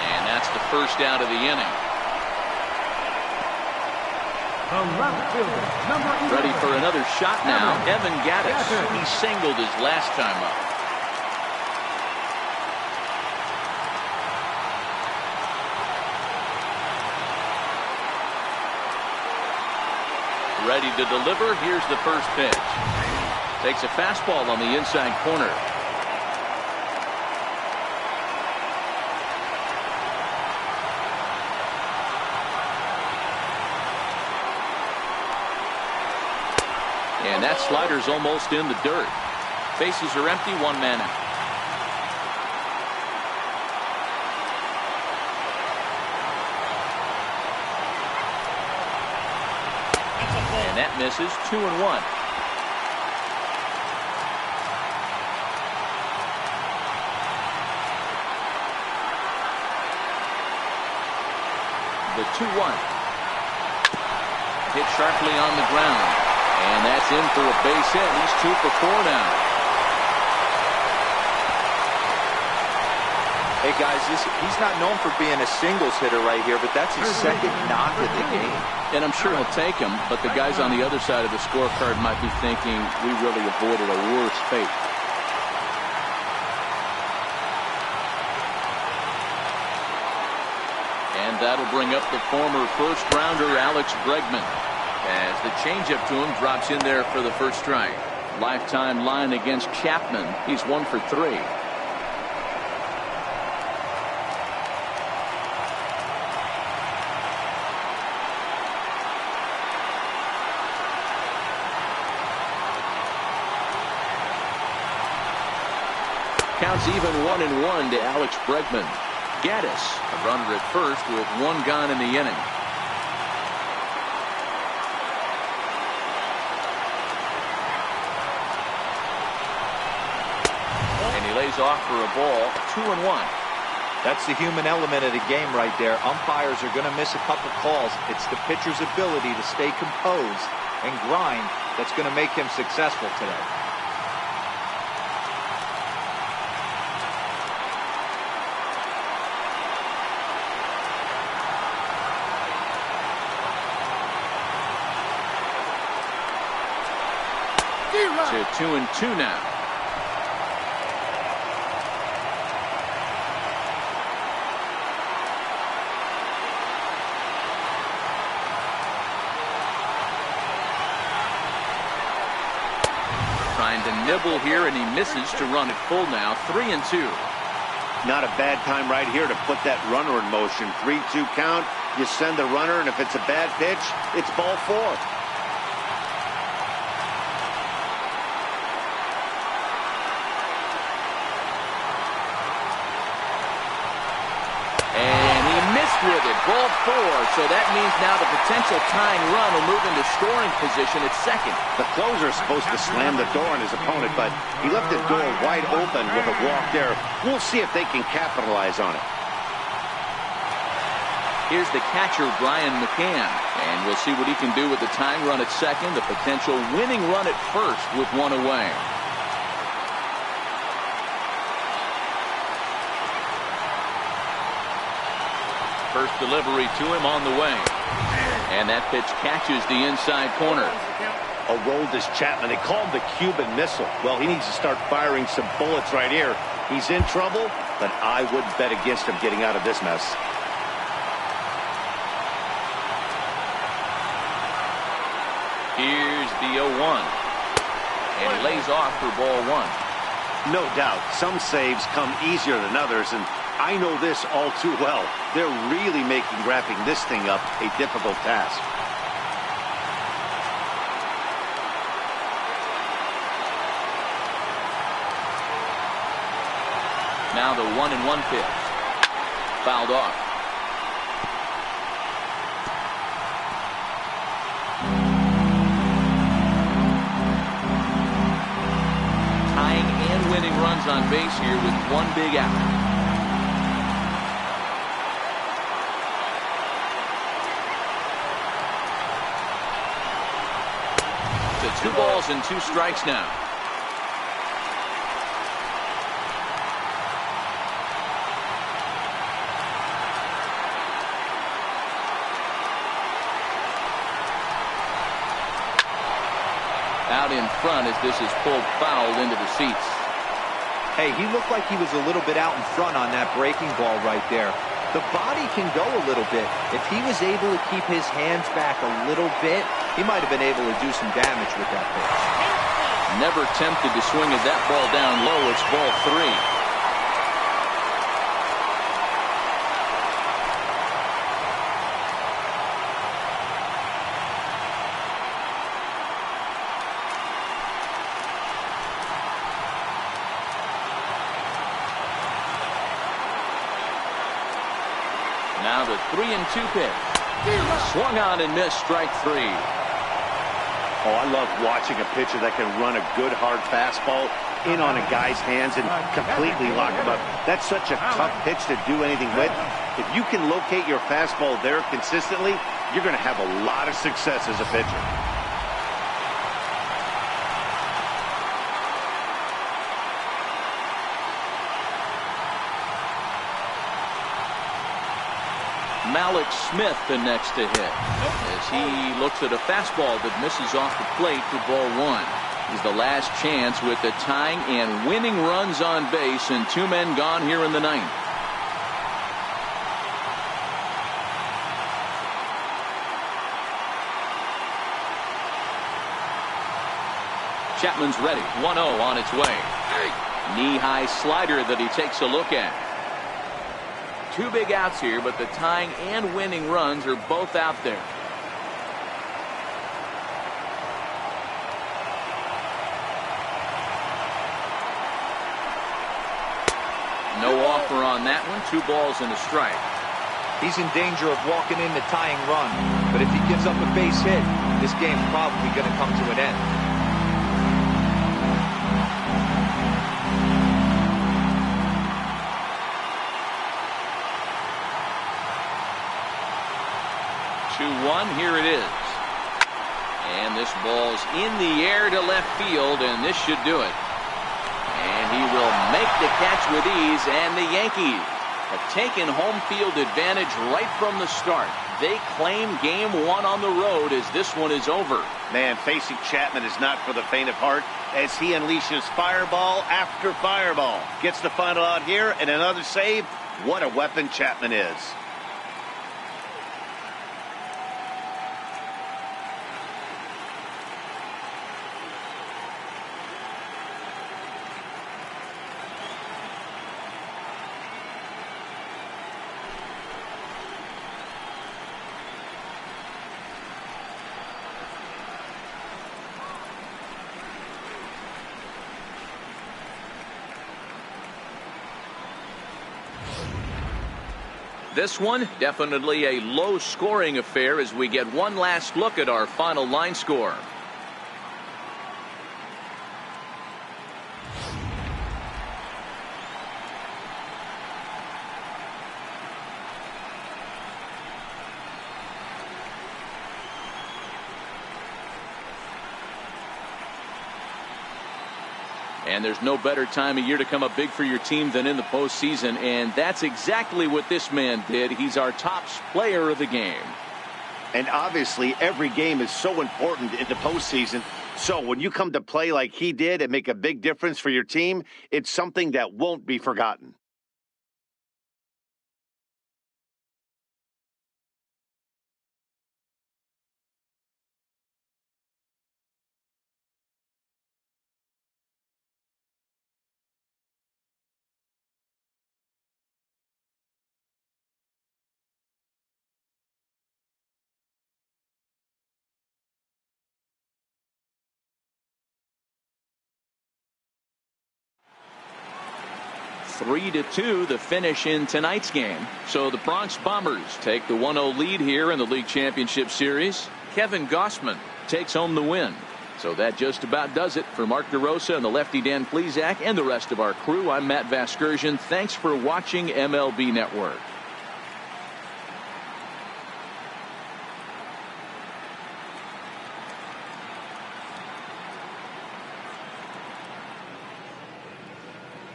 And that's the first out of the inning. Ready for another shot now. Evan Gattis. He singled his last time up. Ready to deliver. Here's the first pitch. Takes a fastball on the inside corner. And that slider's almost in the dirt. Bases are empty, 1 man out. And that misses. 2-1. The 2-1. Hit sharply on the ground. And that's in for a base hit. He's 2 for 4 now. Hey, guys, he's not known for being a singles hitter right here, but that's his second knock of the game. And I'm sure he'll take him, but the guys on the other side of the scorecard might be thinking we really avoided a worse fate. that'll bring up the former first-rounder Alex Bregman, as the changeup to him drops in there for the first strike. Lifetime line against Chapman. He's 1 for 3. Counts even 1-1 to Alex Bregman. Gaddis, a runner at first with 1 gone in the inning. And he lays off for a ball, 2-1. That's the human element of the game right there. Umpires are going to miss a couple calls. It's the pitcher's ability to stay composed and grind that's going to make him successful today. To 2-2 now. Trying to nibble here, and he misses to run it full now. 3-2. Not a bad time right here to put that runner in motion. 3-2 count. You send the runner, and if it's a bad pitch, it's ball 4. With it, ball 4, so that means now the potential tying run will move into scoring position at second. The closer is supposed to slam the door on his opponent, but he left the door wide open with a walk there. We'll see if they can capitalize on it. Here's the catcher, Brian McCann, and we'll see what he can do with the tying run at second, the potential winning run at first with 1 away. First delivery to him on the way. And that pitch catches the inside corner. A rolled as Chapman. They call him the Cuban Missile. Well, he needs to start firing some bullets right here. He's in trouble, but I wouldn't bet against him getting out of this mess. Here's the 0-1. And he lays off for ball 1. No doubt, some saves come easier than others, and I know this all too well. They're really making wrapping this thing up a difficult task. Now the 1-1 pitch. Fouled off. Tying and winning runs on base here with 1 big out. To 2 balls and 2 strikes now. Out in front as this is pulled foul into the seats. Hey, he looked like he was a little bit out in front on that breaking ball right there. The body can go a little bit. If he was able to keep his hands back a little bit, he might have been able to do some damage with that pitch. Never tempted to swing at that ball down low. It's ball 3. Now the 3-2 pitch. Swung on and missed, strike 3. Oh, I love watching a pitcher that can run a good hard fastball in on a guy's hands and completely lock him up. That's such a tough pitch to do anything with. If you can locate your fastball there consistently, you're going to have a lot of success as a pitcher. Malik Smith the next to hit as he looks at a fastball that misses off the plate for ball 1. He's the last chance with the tying and winning runs on base and 2 men gone here in the 9th. Chapman's ready. 1-0 on its way. Knee-high slider that he takes a look at. Two big outs here, but the tying and winning runs are both out there. No offer on that one. 2 balls and a strike. He's in danger of walking in the tying run, but if he gives up a base hit, this game's probably going to come to an end. Here it is. And this ball's in the air to left field, and this should do it. And he will make the catch with ease, and the Yankees have taken home field advantage right from the start. They claim game 1 on the road as this one is over. Man, facing Chapman is not for the faint of heart as he unleashes fireball after fireball. Gets the final out here and another save. What a weapon Chapman is. This one, definitely a low-scoring affair as we get one last look at our final line score. And there's no better time of year to come up big for your team than in the postseason, and that's exactly what this man did. He's our top player of the game. And obviously, every game is so important in the postseason. So when you come to play like he did and make a big difference for your team, it's something that won't be forgotten. Three to 2 the finish in tonight's game. So the Bronx Bombers take the 1-0 lead here in the League Championship Series. Kevin Gossman takes home the win. So that just about does it for Mark DeRosa and the lefty Dan Plesac and the rest of our crew. I'm Matt Vasgersian. Thanks for watching MLB Network.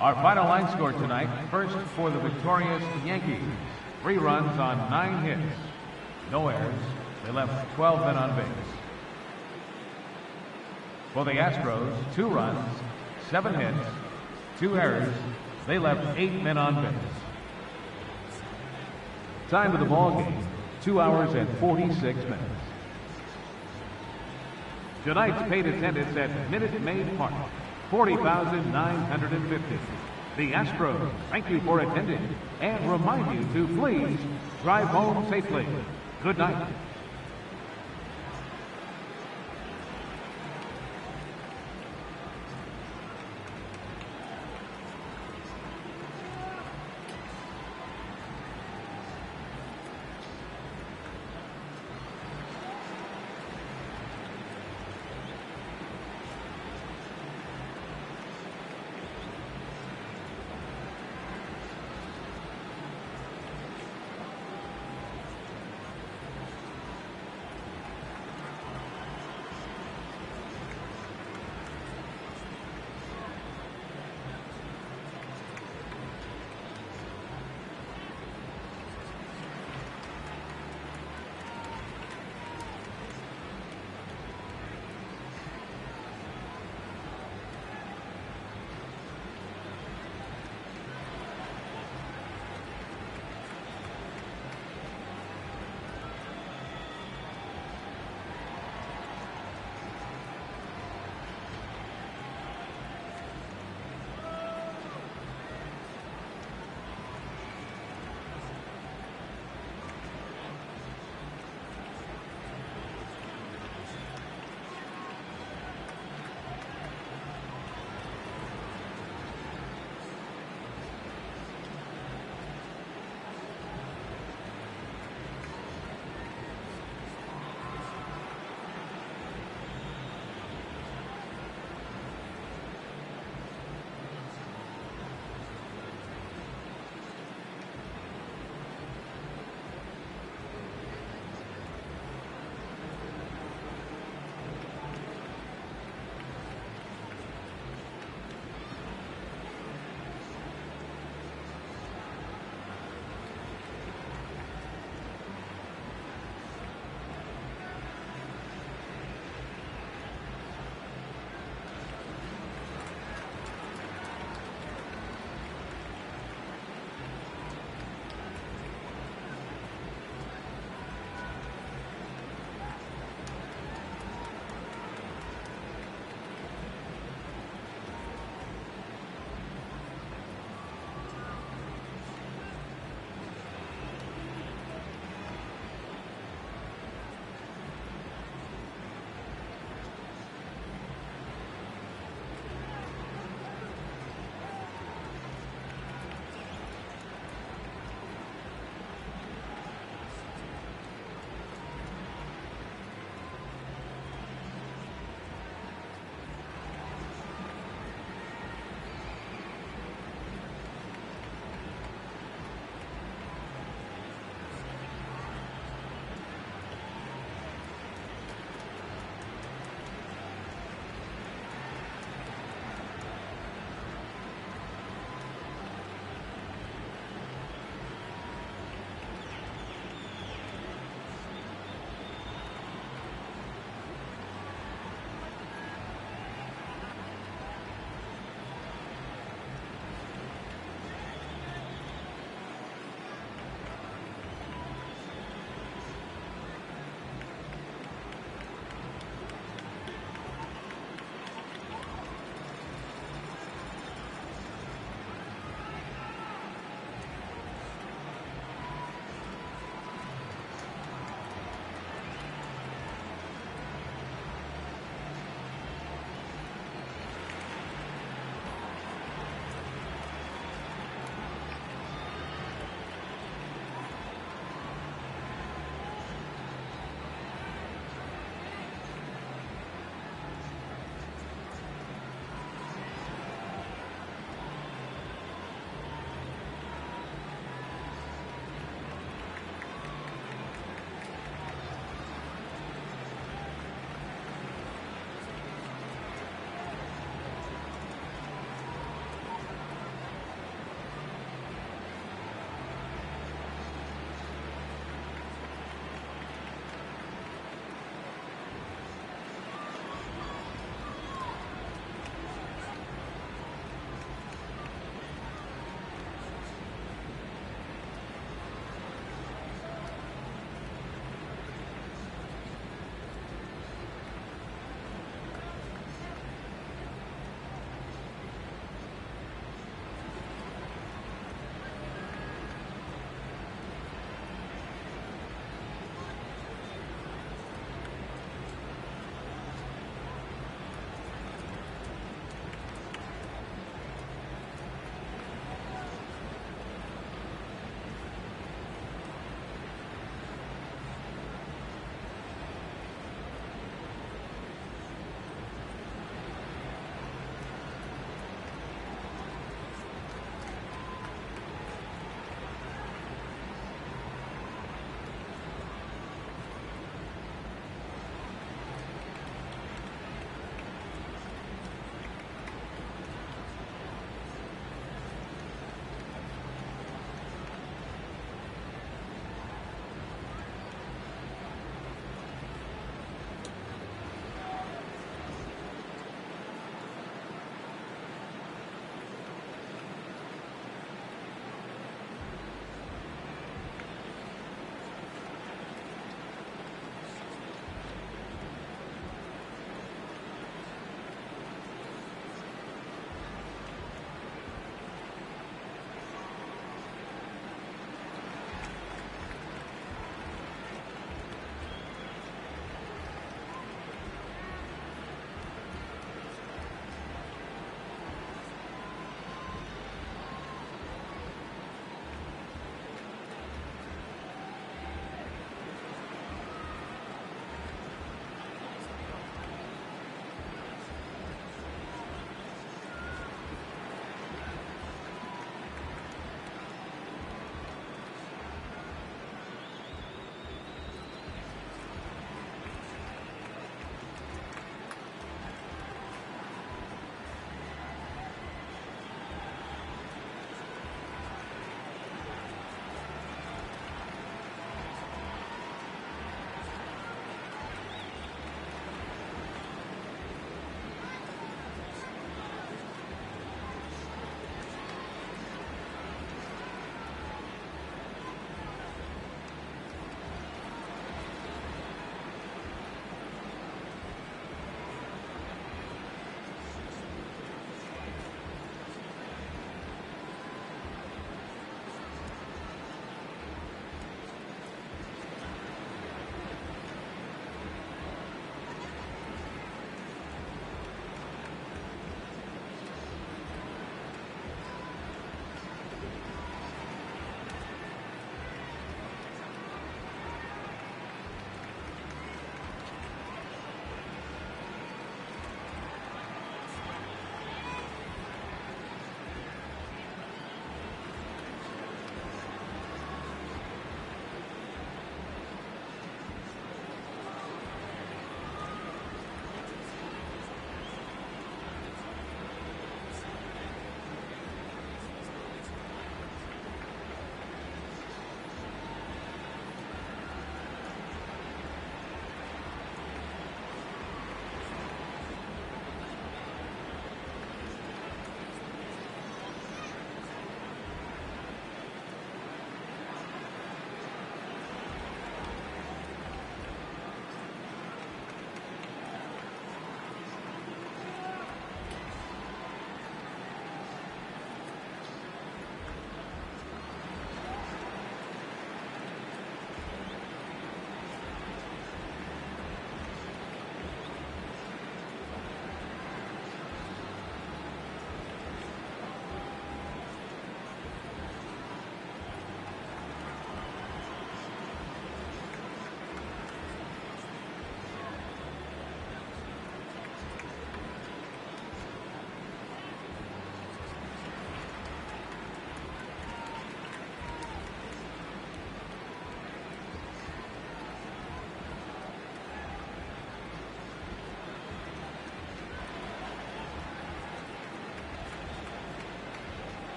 Our final line score tonight, first for the victorious Yankees. 3 runs on 9 hits. No errors. They left 12 men on base. For the Astros, 2 runs, 7 hits, 2 errors. They left 8 men on base. Time of the ball game, 2 hours and 46 minutes. Tonight's paid attendance at Minute Maid Park, 40,950. The Astros thank you for attending and remind you to please drive home safely. Good night.